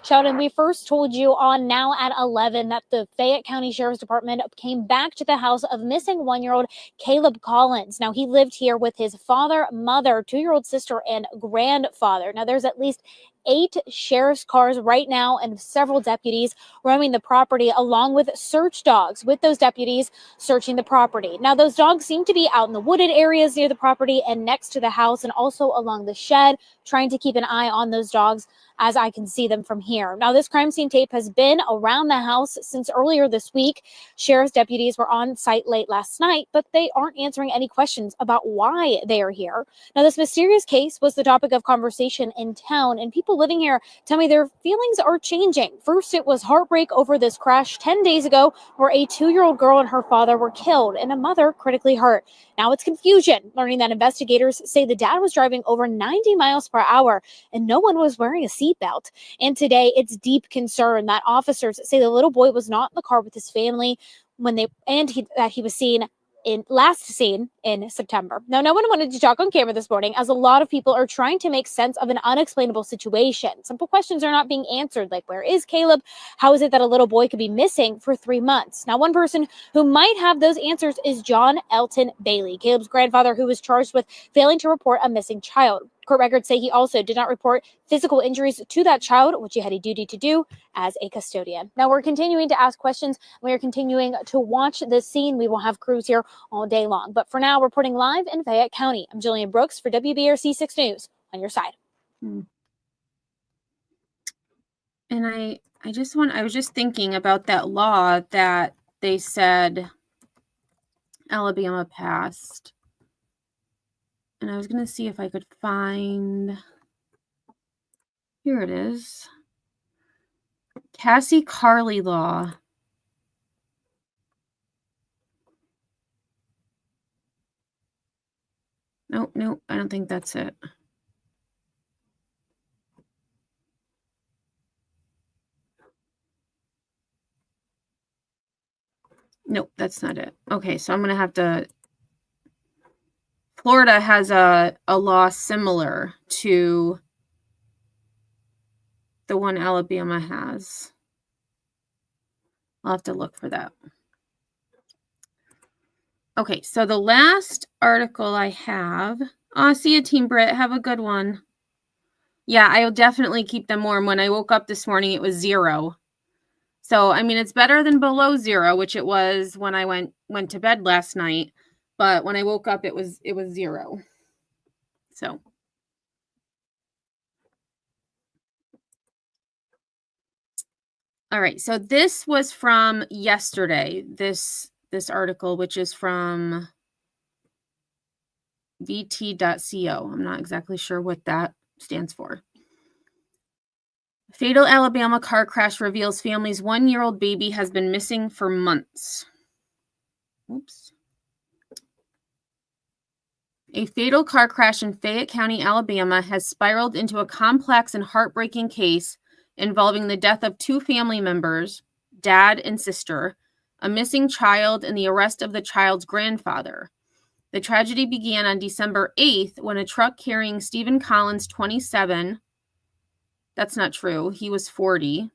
S12: Sheldon, we first told you on Now at 11 that the Fayette County Sheriff's Department came back to the house of missing 1-year-old Caleb Collins. Now, he lived here with his father, mother, 2-year-old sister, and grandfather. Now, there's at least 8 sheriff's cars right now and several deputies roaming the property, along with search dogs with those deputies searching the property. Now, those dogs seem to be out in the wooded areas near the property and next to the house, and also along the shed, trying to keep an eye on those dogs as I can see them from here. Now, this crime scene tape has been around the house since earlier this week. Sheriff's deputies were on site late last night, but they aren't answering any questions about why they are here. Now, this mysterious case was the topic of conversation in town, and people people living here tell me their feelings are changing. First, it was heartbreak over this crash 10 days ago where a 2-year-old girl and her father were killed and a mother critically hurt. Now it's confusion, learning that investigators say the dad was driving over 90 miles per hour and no one was wearing a seatbelt. And today, it's deep concern that officers say the little boy was not in the car with his family that he was last seen in September. Now, no one wanted to talk on camera this morning as a lot of people are trying to make sense of an unexplainable situation. Simple questions are not being answered, like where is Caleb? How is it that a little boy could be missing for 3 months? Now, one person who might have those answers is John Elton Bailey, Caleb's grandfather, who was charged with failing to report a missing child. Court records say he also did not report physical injuries to that child, which he had a duty to do as a custodian. Now, we're continuing to ask questions. We are continuing to watch this scene. We will have crews here all day long. But for now, reporting live in Fayette County, I'm Jillian Brooks for WBRC 6 News on your side.
S2: And I was just thinking about that law that they said Alabama passed. And I was going to see if I could find, here it is, Cassie Carley law. Nope, I don't think that's it. Nope, that's not it. Okay, so I'm going to have to, Florida has a law similar to the one Alabama has. I'll have to look for that. Okay, so the last article I have, see you, Team Brit. Have a good one. Yeah, I'll definitely keep them warm. When I woke up this morning, it was 0. So, I mean, it's better than below 0, which it was when I went to bed last night. But when I woke up, it was 0. So. All right, so this was from yesterday, this article, which is from vt.co. I'm not exactly sure what that stands for. Fatal Alabama car crash reveals family's 1-year-old baby has been missing for months. Oops. A fatal car crash in Fayette County, Alabama has spiraled into a complex and heartbreaking case involving the death of 2 family members, dad and sister, a missing child, and the arrest of the child's grandfather. The tragedy began on December 8th when a truck carrying Stephen Collins, 27, that's not true, he was 40,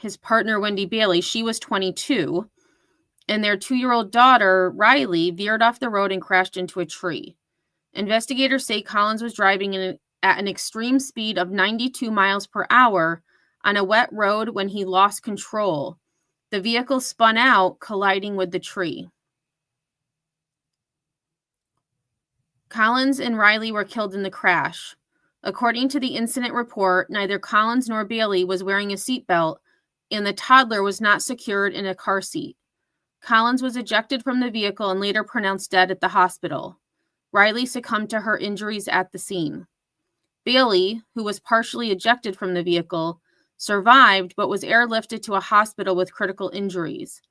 S2: his partner, Wendy Bailey, she was 22, and their 2-year-old daughter, Riley, veered off the road and crashed into a tree. Investigators say Collins was driving at an extreme speed of 92 miles per hour on a wet road when he lost control. The vehicle spun out, colliding with the tree. Collins and Riley were killed in the crash. According to the incident report, neither Collins nor Bailey was wearing a seatbelt, and the toddler was not secured in a car seat. Collins was ejected from the vehicle and later pronounced dead at the hospital. Riley succumbed to her injuries at the scene. Bailey, who was partially ejected from the vehicle, survived but was airlifted to a hospital with critical injuries.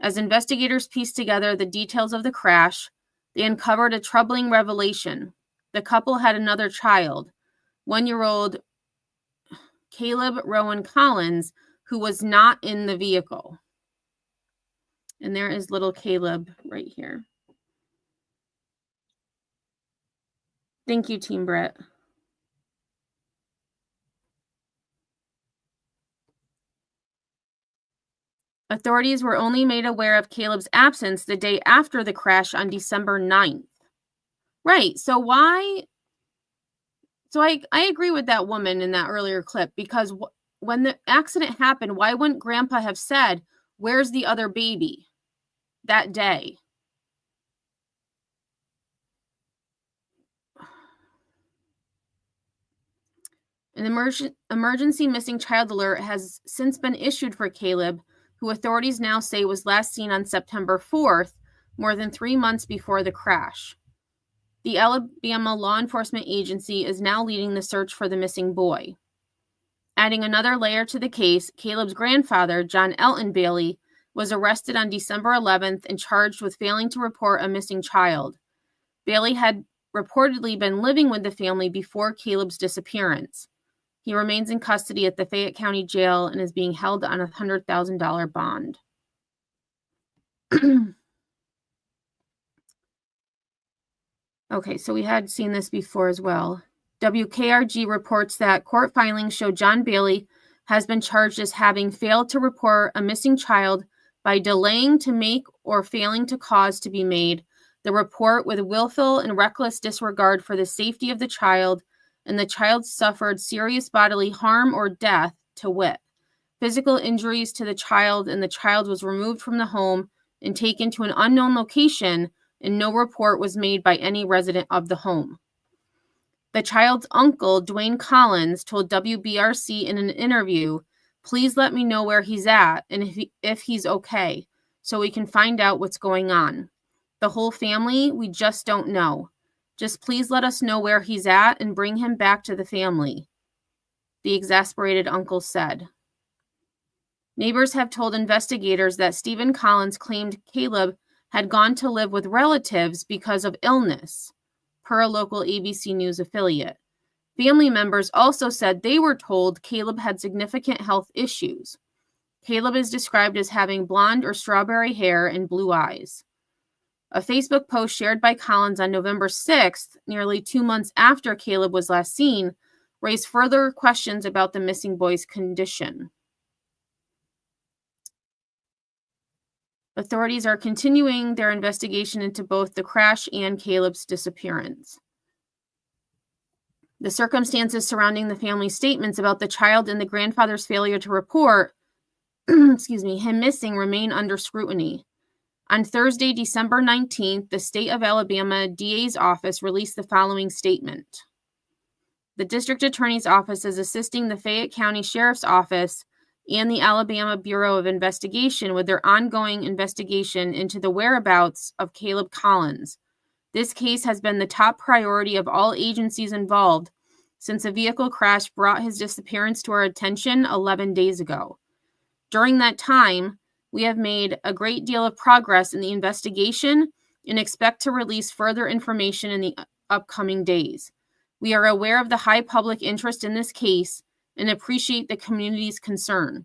S2: As investigators pieced together the details of the crash, they uncovered a troubling revelation. The couple had another child, 1-year-old Caleb Rowan Collins, who was not in the vehicle. And there is little Caleb right here. Thank you, Team Brett. Authorities were only made aware of Caleb's absence the day after the crash on December 9th. Right. So why? So I agree with that woman in that earlier clip, because when the accident happened, why wouldn't Grandpa have said, "Where's the other baby?" that day? An emergency missing child alert has since been issued for Caleb, who authorities now say was last seen on September 4th, more than 3 months before the crash. The Alabama law enforcement agency is now leading the search for the missing boy. Adding another layer to the case, Caleb's grandfather, John Elton Bailey, was arrested on December 11th and charged with failing to report a missing child. Bailey had reportedly been living with the family before Caleb's disappearance. He remains in custody at the Fayette County Jail and is being held on a $100,000 bond. Okay, so we had seen this before as well. WKRG reports that court filings show John Bailey has been charged as having failed to report a missing child by delaying to make or failing to cause to be made the report with willful and reckless disregard for the safety of the child, and the child suffered serious bodily harm or death, to wit, physical injuries to the child, and the child was removed from the home and taken to an unknown location, and no report was made by any resident of the home. The child's uncle, Dwayne Collins, told WBRC in an interview, "Please let me know where he's at and if he's okay, so we can find out what's going on. The whole family, we just don't know. Just please let us know where he's at and bring him back to the family," the exasperated uncle said. Neighbors have told investigators that Stephen Collins claimed Caleb had gone to live with relatives because of illness, per a local ABC News affiliate. Family members also said they were told Caleb had significant health issues. Caleb is described as having blonde or strawberry hair and blue eyes. A Facebook post shared by Collins on November 6th, nearly 2 months after Caleb was last seen, raised further questions about the missing boy's condition. Authorities are continuing their investigation into both the crash and Caleb's disappearance. The circumstances surrounding the family's statements about the child and the grandfather's failure to report him missing remain under scrutiny. On Thursday, December 19th, the state of Alabama DA's office released the following statement. The district attorney's office is assisting the Fayette County Sheriff's Office and the Alabama Bureau of Investigation with their ongoing investigation into the whereabouts of Caleb Collins. This case has been the top priority of all agencies involved since a vehicle crash brought his disappearance to our attention 11 days ago. During that time, we have made a great deal of progress in the investigation and expect to release further information in the upcoming days. We are aware of the high public interest in this case and appreciate the community's concern.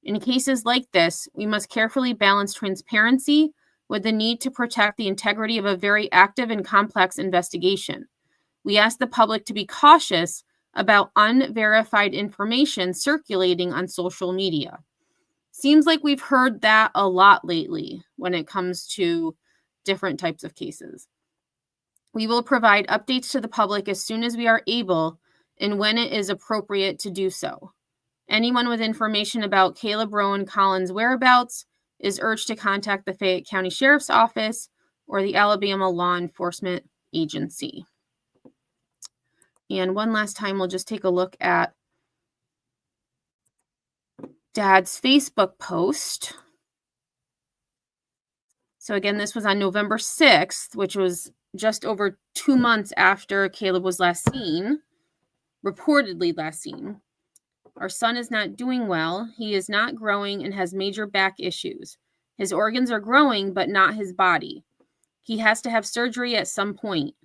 S2: In cases like this, we must carefully balance transparency with the need to protect the integrity of a very active and complex investigation. We ask the public to be cautious about unverified information circulating on social media. Seems like we've heard that a lot lately when it comes to different types of cases. We will provide updates to the public as soon as we are able and when it is appropriate to do so. Anyone with information about Caleb Rowan Collins' whereabouts is urged to contact the Fayette County Sheriff's Office or the Alabama Law Enforcement Agency. And one last time, we'll just take a look at Dad's Facebook post. So again, this was on November 6th, which was just over 2 months after Caleb was last seen, reportedly last seen. Our son is not doing well. He is not growing and has major back issues. His organs are growing, but not his body. He has to have surgery at some point.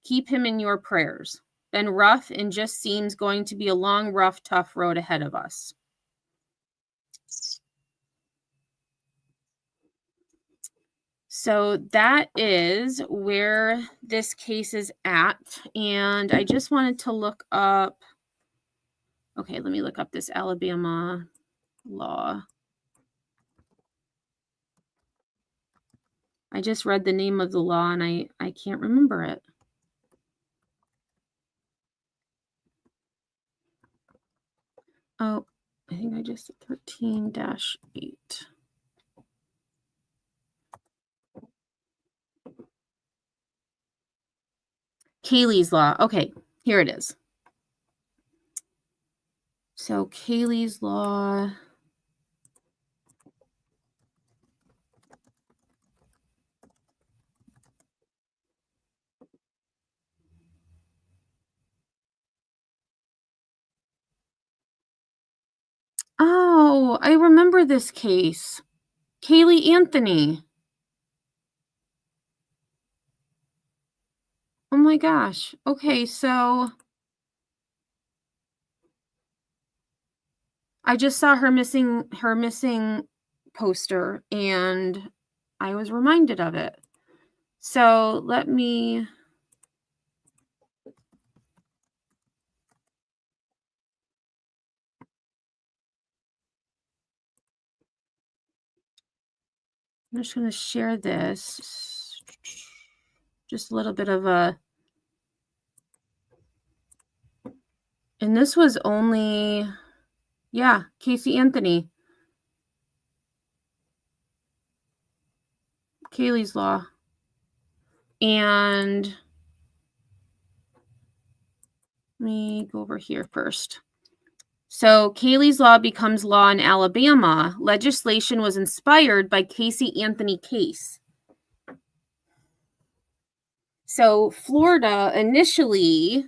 S2: Keep him in your prayers. Been rough and just seems going to be a long, rough, tough road ahead of us. So that is where this case is at. And I just wanted to look up. Okay, let me look up this Alabama law. I just read the name of the law and I can't remember it. Oh, I think I just did 13-8. Caylee's law. Okay, here it is. So Caylee's law. Oh, I remember this case. Caylee Anthony. Oh my gosh. Okay, so I just saw her missing poster and I was reminded of it. So let me I'm just going to share this. Just a little bit of a, and this was only, yeah, Casey Anthony. Caylee's Law. And let me go over here first. So Caylee's Law becomes law in Alabama. Legislation was inspired by Casey Anthony case. So Florida initially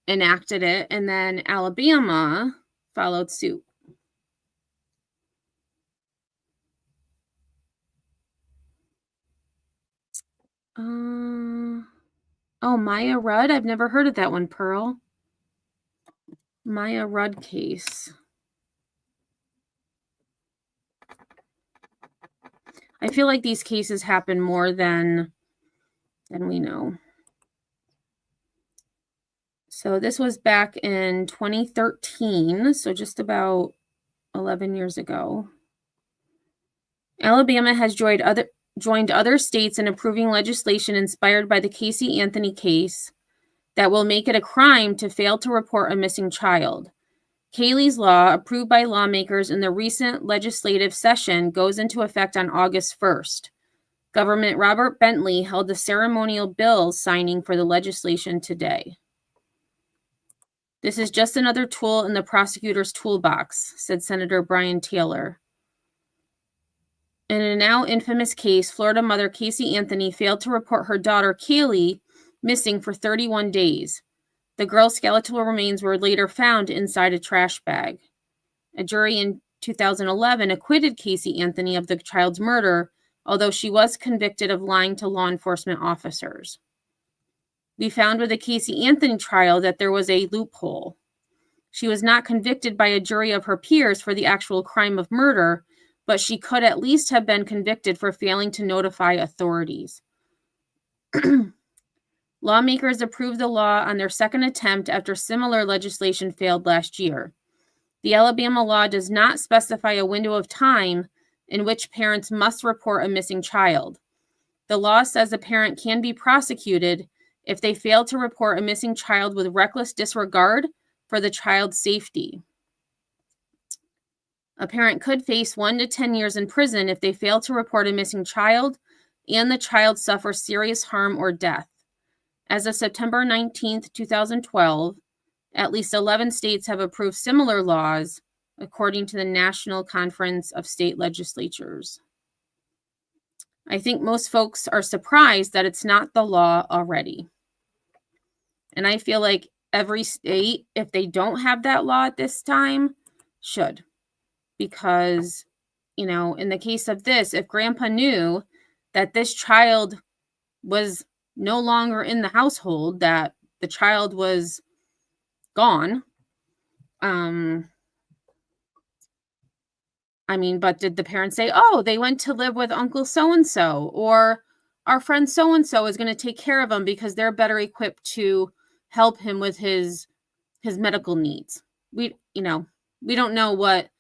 S2: enacted it, and then Alabama followed suit. Oh, Maya Rudd? I've never heard of that one, Pearl. Maya Rudd case. I feel like these cases happen more than we know. So this was back in 2013, so just about 11 years ago. Alabama has joined other states in approving legislation inspired by the Casey Anthony case that will make it a crime to fail to report a missing child. Caylee's Law, approved by lawmakers in the recent legislative session, goes into effect on August 1st. Governor Robert Bentley held a ceremonial bill signing for the legislation today. This is just another tool in the prosecutor's toolbox, said Senator Brian Taylor. In a now infamous case, Florida mother Casey Anthony failed to report her daughter Caylee missing for 31 days. The girl's skeletal remains were later found inside a trash bag. A jury in 2011 acquitted Casey Anthony of the child's murder, although she was convicted of lying to law enforcement officers. We found with the Casey Anthony trial that there was a loophole. She was not convicted by a jury of her peers for the actual crime of murder, but she could at least have been convicted for failing to notify authorities. Lawmakers approved the law on their second attempt after similar legislation failed last year. The Alabama law does not specify a window of time in which parents must report a missing child. The law says a parent can be prosecuted if they fail to report a missing child with reckless disregard for the child's safety. A parent could face 1 to 10 years in prison if they fail to report a missing child and the child suffers serious harm or death. As of September 19, 2012, at least 11 states have approved similar laws, according to the National Conference of State Legislatures. I think most folks are surprised that it's not the law already. And I feel like every state, if they don't have that law at this time, should. Because, in the case of this, if grandpa knew that this child was no longer in the household, that the child was gone, but did the parents say, oh, they went to live with Uncle so-and-so, or our friend so-and-so is going to take care of him because they're better equipped to help him with his medical needs. We don't know what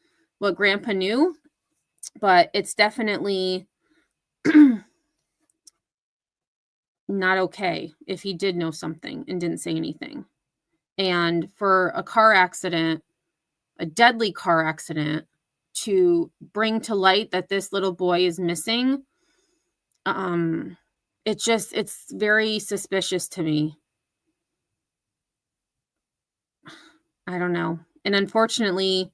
S2: grandpa knew, but it's definitely not okay if he did know something and didn't say anything. And for a car accident, a deadly car accident, to bring to light that this little boy is missing, it's very suspicious to me. I don't know. And unfortunately,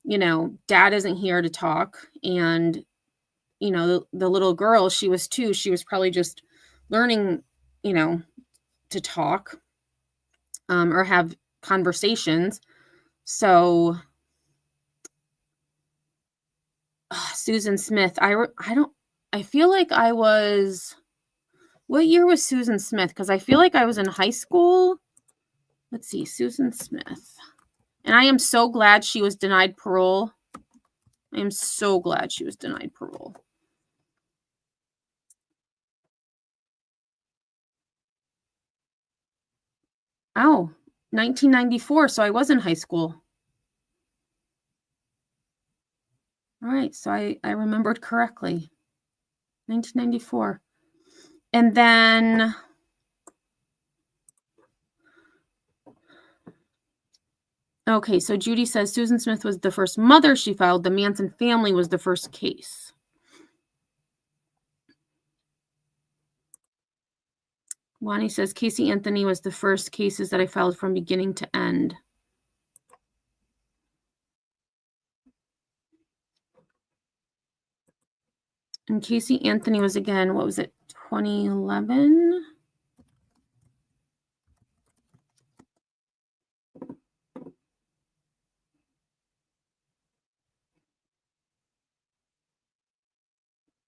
S2: dad isn't here to talk. And, the little girl, she was 2. She was probably just learning, to talk or have conversations. So Susan Smith. I feel like I was, what year was Susan Smith? Because I feel like I was in high school. Let's see, Susan Smith. And I am so glad she was denied parole. I am so glad she was denied parole. Oh, 1994. So I was in high school. All right. So I remembered correctly. 1994. And then okay, so Judy says Susan Smith was the first mother she filed. The Manson family was the first case. Wani says Casey Anthony was the first cases that I filed from beginning to end. And Casey Anthony was again, what was it, 2011?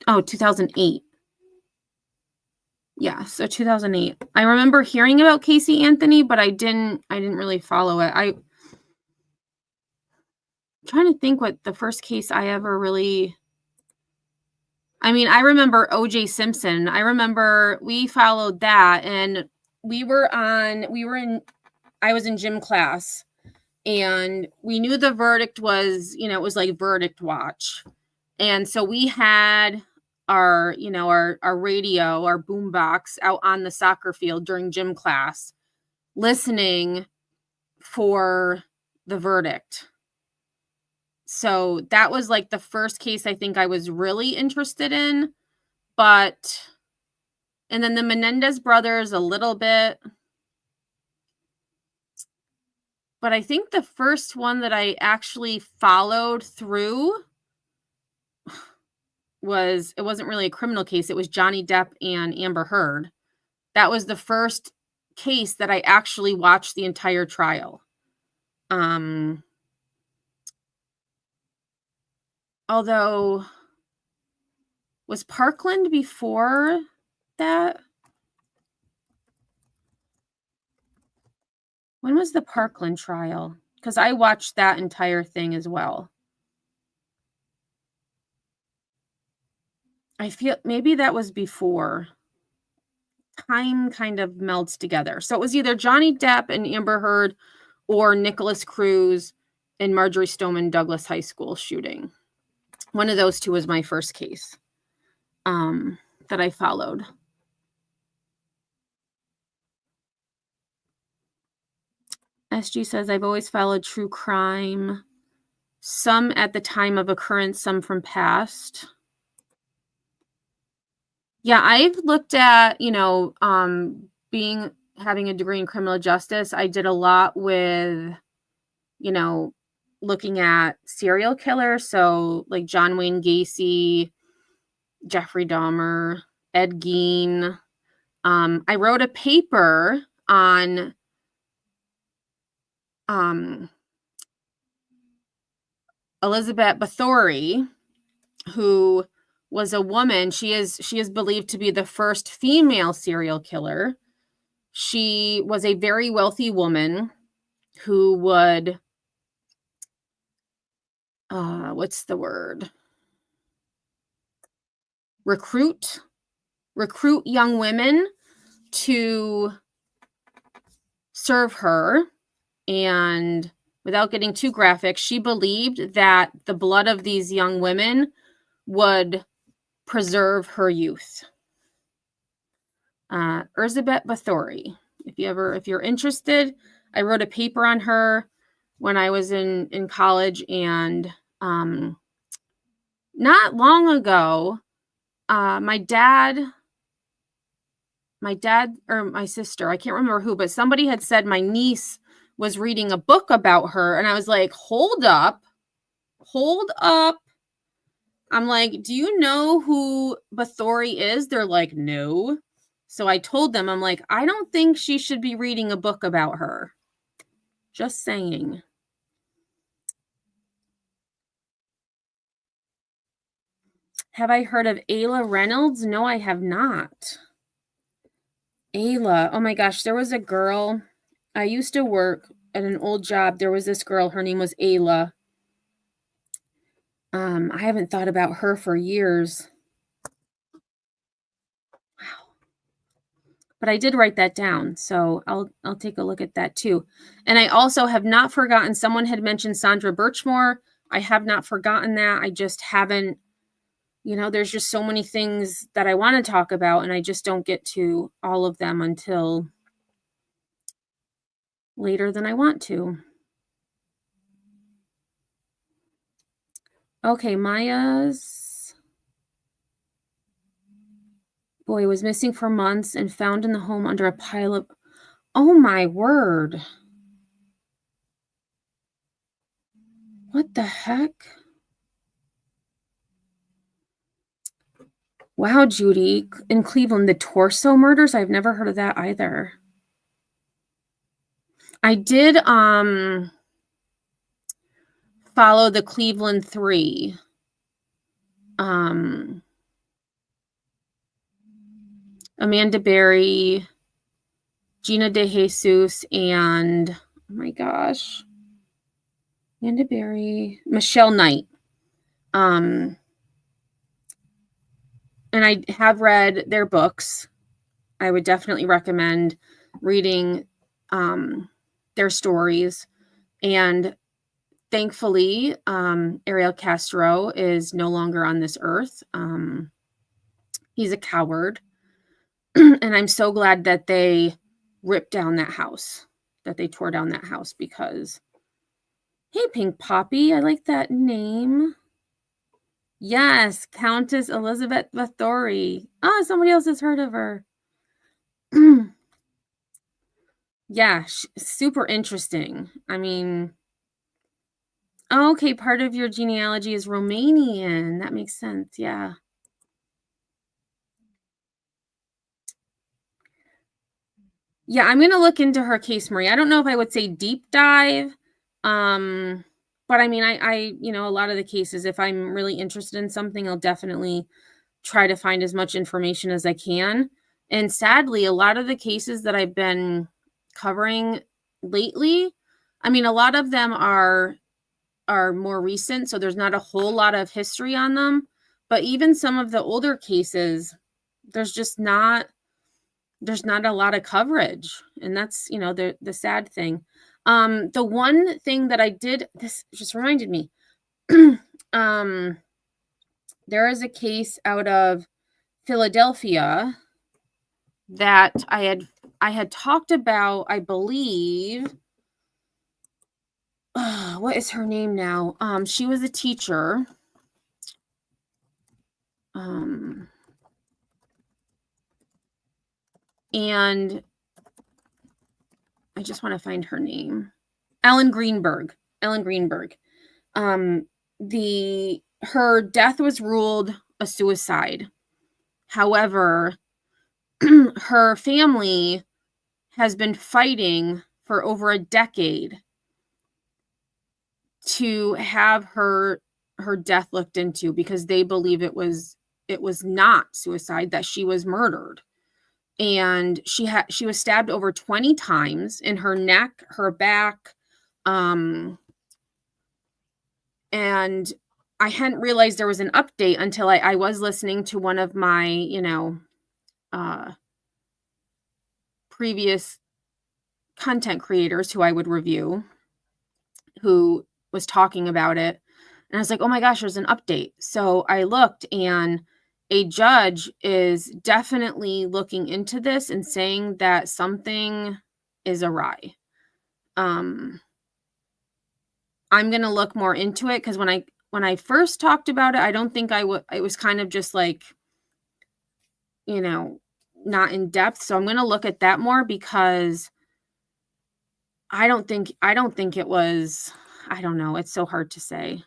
S2: Oh, 2008. Yeah, so 2008. I remember hearing about Casey Anthony, but I didn't really follow it. I'm trying to think what the first case I ever really, I mean, I remember O.J. Simpson. I remember we followed that, and I was in gym class, and we knew the verdict was, it was like verdict watch. And so we had our radio, our boombox out on the soccer field during gym class, listening for the verdict. So that was like the first case I think I was really interested in. And then the Menendez brothers a little bit. But I think the first one that I actually followed through it wasn't really a criminal case. It was Johnny Depp and Amber Heard. That was the first case that I actually watched the entire trial. Although, was Parkland before that? When was the Parkland trial? Because I watched that entire thing as well. I feel maybe that was before. Time kind of melts together. So it was either Johnny Depp and Amber Heard or Nicholas Cruz and Marjorie Stoneman Douglas High School shooting. One of those two was my first case that I followed. SG says, I've always followed true crime. Some at the time of occurrence, some from past. Yeah, I've looked at, having a degree in criminal justice. I did a lot with, looking at serial killers. So like John Wayne Gacy, Jeffrey Dahmer, Ed Gein. I wrote a paper on Elizabeth Bathory, who was a woman. She is believed to be the first female serial killer. She was a very wealthy woman who would, what's the word? Recruit young women to serve her. And without getting too graphic, she believed that the blood of these young women would preserve her youth. Elizabeth Bathory. If you're interested, I wrote a paper on her when I was in college, and not long ago, my dad or my sister, I can't remember who, but somebody had said my niece was reading a book about her, and I was like, hold up. I'm like, do you know who Bathory is? They're like, no. So I told them, I'm like, I don't think she should be reading a book about her. Just saying. Have I heard of Ayla Reynolds? No, I have not. Ayla. Oh my gosh, there was a girl. I used to work at an old job. There was this girl. Her name was Ayla. I haven't thought about her for years. Wow. But I did write that down, so I'll take a look at that too. And I also have not forgotten, someone had mentioned Sandra Birchmore. I have not forgotten that. I just haven't, there's just so many things that I want to talk about, and I just don't get to all of them until later than I want to. Okay, Maya's boy was missing for months and found in the home under a pile of... Oh my word. What the heck? Wow, Judy. In Cleveland, the torso murders? I've never heard of that either. I did follow the Cleveland 3. Amanda Berry, Gina De Jesus, and oh my gosh, Amanda Berry, Michelle Knight. And I have read their books. I would definitely recommend reading their stories. And thankfully, Ariel Castro is no longer on this earth. He's a coward. And I'm so glad that they ripped down that house, that they tore down that house, because, hey, Pink Poppy, I like that name. Yes, Countess Elizabeth Bathory. Oh, somebody else has heard of her. Yeah, super interesting. I mean, okay, part of your genealogy is Romanian. That makes sense, yeah. Yeah, I'm going to look into her case, Marie. I don't know if I would say deep dive, but I mean, I a lot of the cases, if I'm really interested in something, I'll definitely try to find as much information as I can. And sadly, a lot of the cases that I've been covering lately, I mean, a lot of them are more recent, so there's not a whole lot of history on them. But even some of the older cases, there's not a lot of coverage, and that's the sad thing. The one thing that I did, this just reminded me, there is a case out of Philadelphia that I had talked about, I believe. What is her name now? She was a teacher. And I just want to find her name. Ellen Greenberg. Her death was ruled a suicide. However, her family has been fighting for over a decade to have her death looked into, because they believe it was not suicide, that she was murdered. And she was stabbed over 20 times in her neck, her back, and I hadn't realized there was an update until I was listening to one of my, previous content creators who I would review, who was talking about it. And I was like, oh my gosh, there's an update. So I looked, and a judge is definitely looking into this and saying that something is awry. I'm going to look more into it, because when I first talked about it, I don't think it was kind of just like, not in depth. So I'm going to look at that more, because I don't think it was, I don't know. It's so hard to say.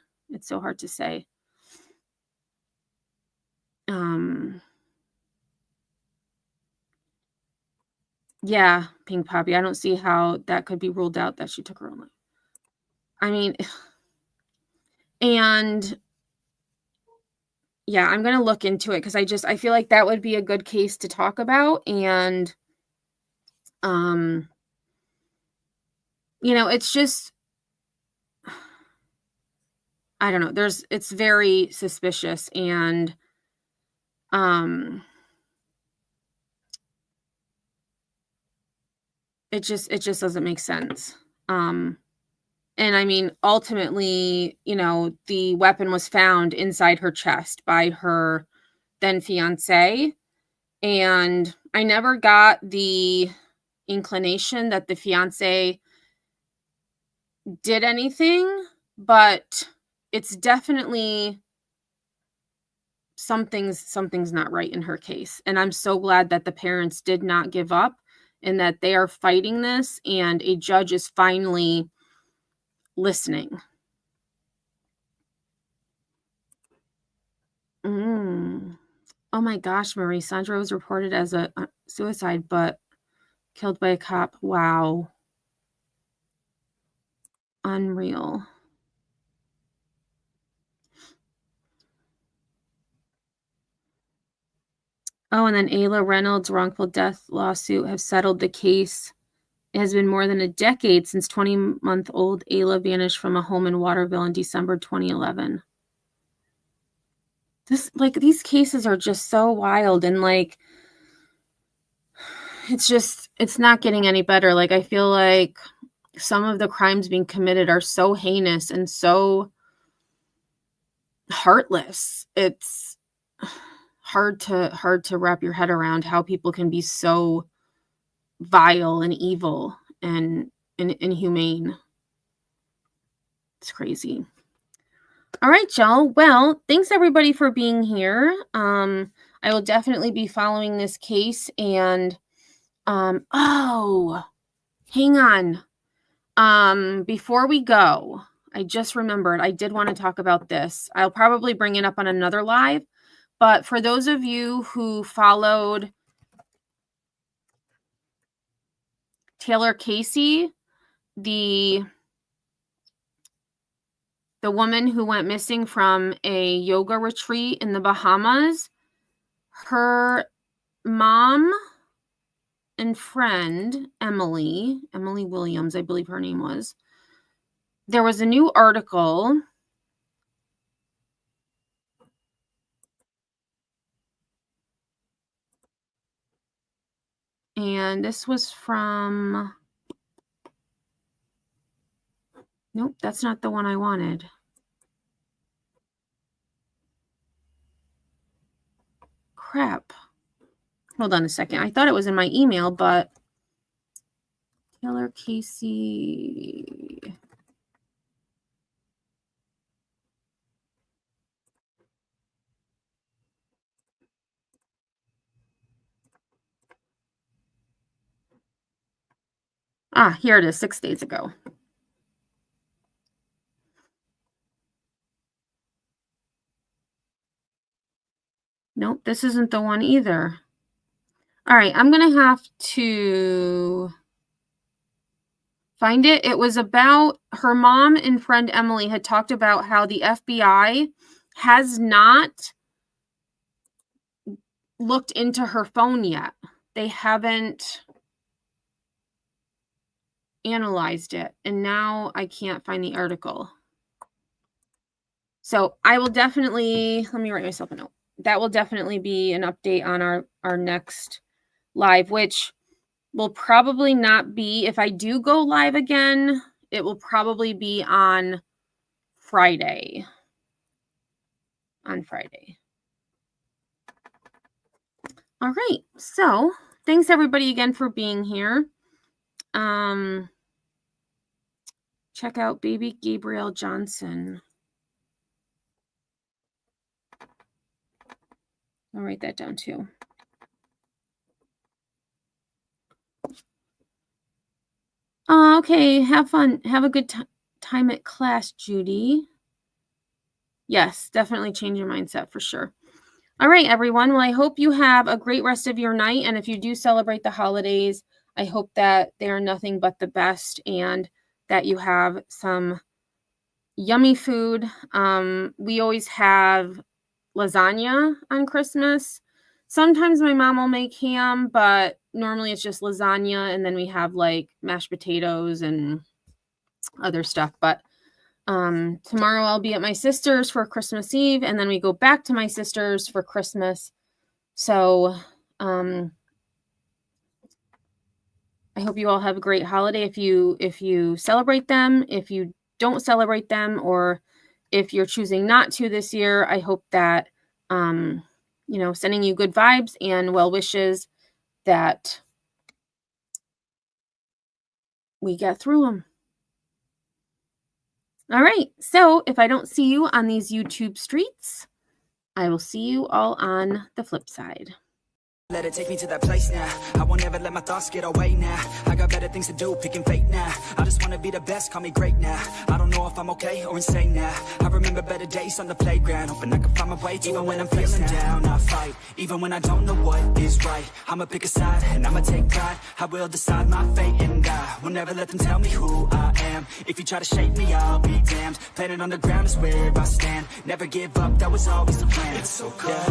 S2: Yeah, Pink Poppy. I don't see how that could be ruled out that she took her own life. I mean, and yeah, I'm going to look into it because I feel like that would be a good case to talk about. And, it's just, I don't know. It's very suspicious, and, it just doesn't make sense. And I mean, ultimately, the weapon was found inside her chest by her then fiance. And I never got the inclination that the fiance did anything, but it's definitely something's not right in her case. And I'm so glad that the parents did not give up and that they are fighting this, and a judge is finally listening. Oh my gosh, Marie. Sandra was reported as a suicide, but killed by a cop. Wow. Unreal. Oh, and then Ayla Reynolds' wrongful death lawsuit have settled the case. It has been more than a decade since 20-month-old Ayla vanished from a home in Waterville in December 2011. These cases are just so wild, and it's not getting any better. I feel like some of the crimes being committed are so heinous and so heartless. It's hard to wrap your head around how people can be so vile and evil and inhumane. It's crazy. All right, y'all. Well, thanks everybody for being here. I will definitely be following this case, and oh, hang on. Before we go, I just remembered I did want to talk about this. I'll probably bring it up on another live, but for those of you who followed Taylor Casey, the woman who went missing from a yoga retreat in the Bahamas, her mom and friend, Emily Williams, I believe her name was, there was a new article and this was from, nope, that's not the one I wanted. Crap. Hold on a second. I thought it was in my email, but Taylor Casey. Ah, here it is, 6 days ago. Nope, this isn't the one either. All right, I'm going to have to find it. It was about her mom and friend Emily had talked about how the FBI has not looked into her phone yet. They haven't analyzed it. And now I can't find the article. So I will definitely, let me write myself a note. That will definitely be an update on our next live, which will probably not be, if I do go live again, it will probably be on Friday. On Friday. All right. So thanks everybody again for being here. Check out baby Gabriel Johnson. I'll write that down too. Okay. Have fun. Have a good time at class, Judy. Yes, definitely change your mindset for sure. All right, everyone. Well, I hope you have a great rest of your night. And if you do celebrate the holidays, I hope that they are nothing but the best and that you have some yummy food. We always have lasagna on Christmas. Sometimes my mom will make ham, but normally it's just lasagna, and then we have like mashed potatoes and other stuff. But tomorrow I'll be at my sister's for Christmas Eve, and then we go back to my sister's for Christmas. So I hope you all have a great holiday. If you celebrate them, if you don't celebrate them, or if you're choosing not to this year, I hope that sending you good vibes and well wishes that we get through them. All right. So if I don't see you on these YouTube streets, I will see you all on the flip side.
S1: Let it take me to that place now. I won't ever let my thoughts get away now. I got better things to do, picking fate now. I just wanna be the best, call me great now. I don't know if I'm okay or insane now. I remember better days on the playground, hoping I can find my way to even when I'm feeling down. I fight, even when I don't know what is right. I'ma pick a side and I'ma take pride. I will decide my fate and I will never let them tell me who I am. If you try to shape me, I'll be damned. Planet on the ground is where I stand. Never give up, that was always the plan. It's so cold. Yeah.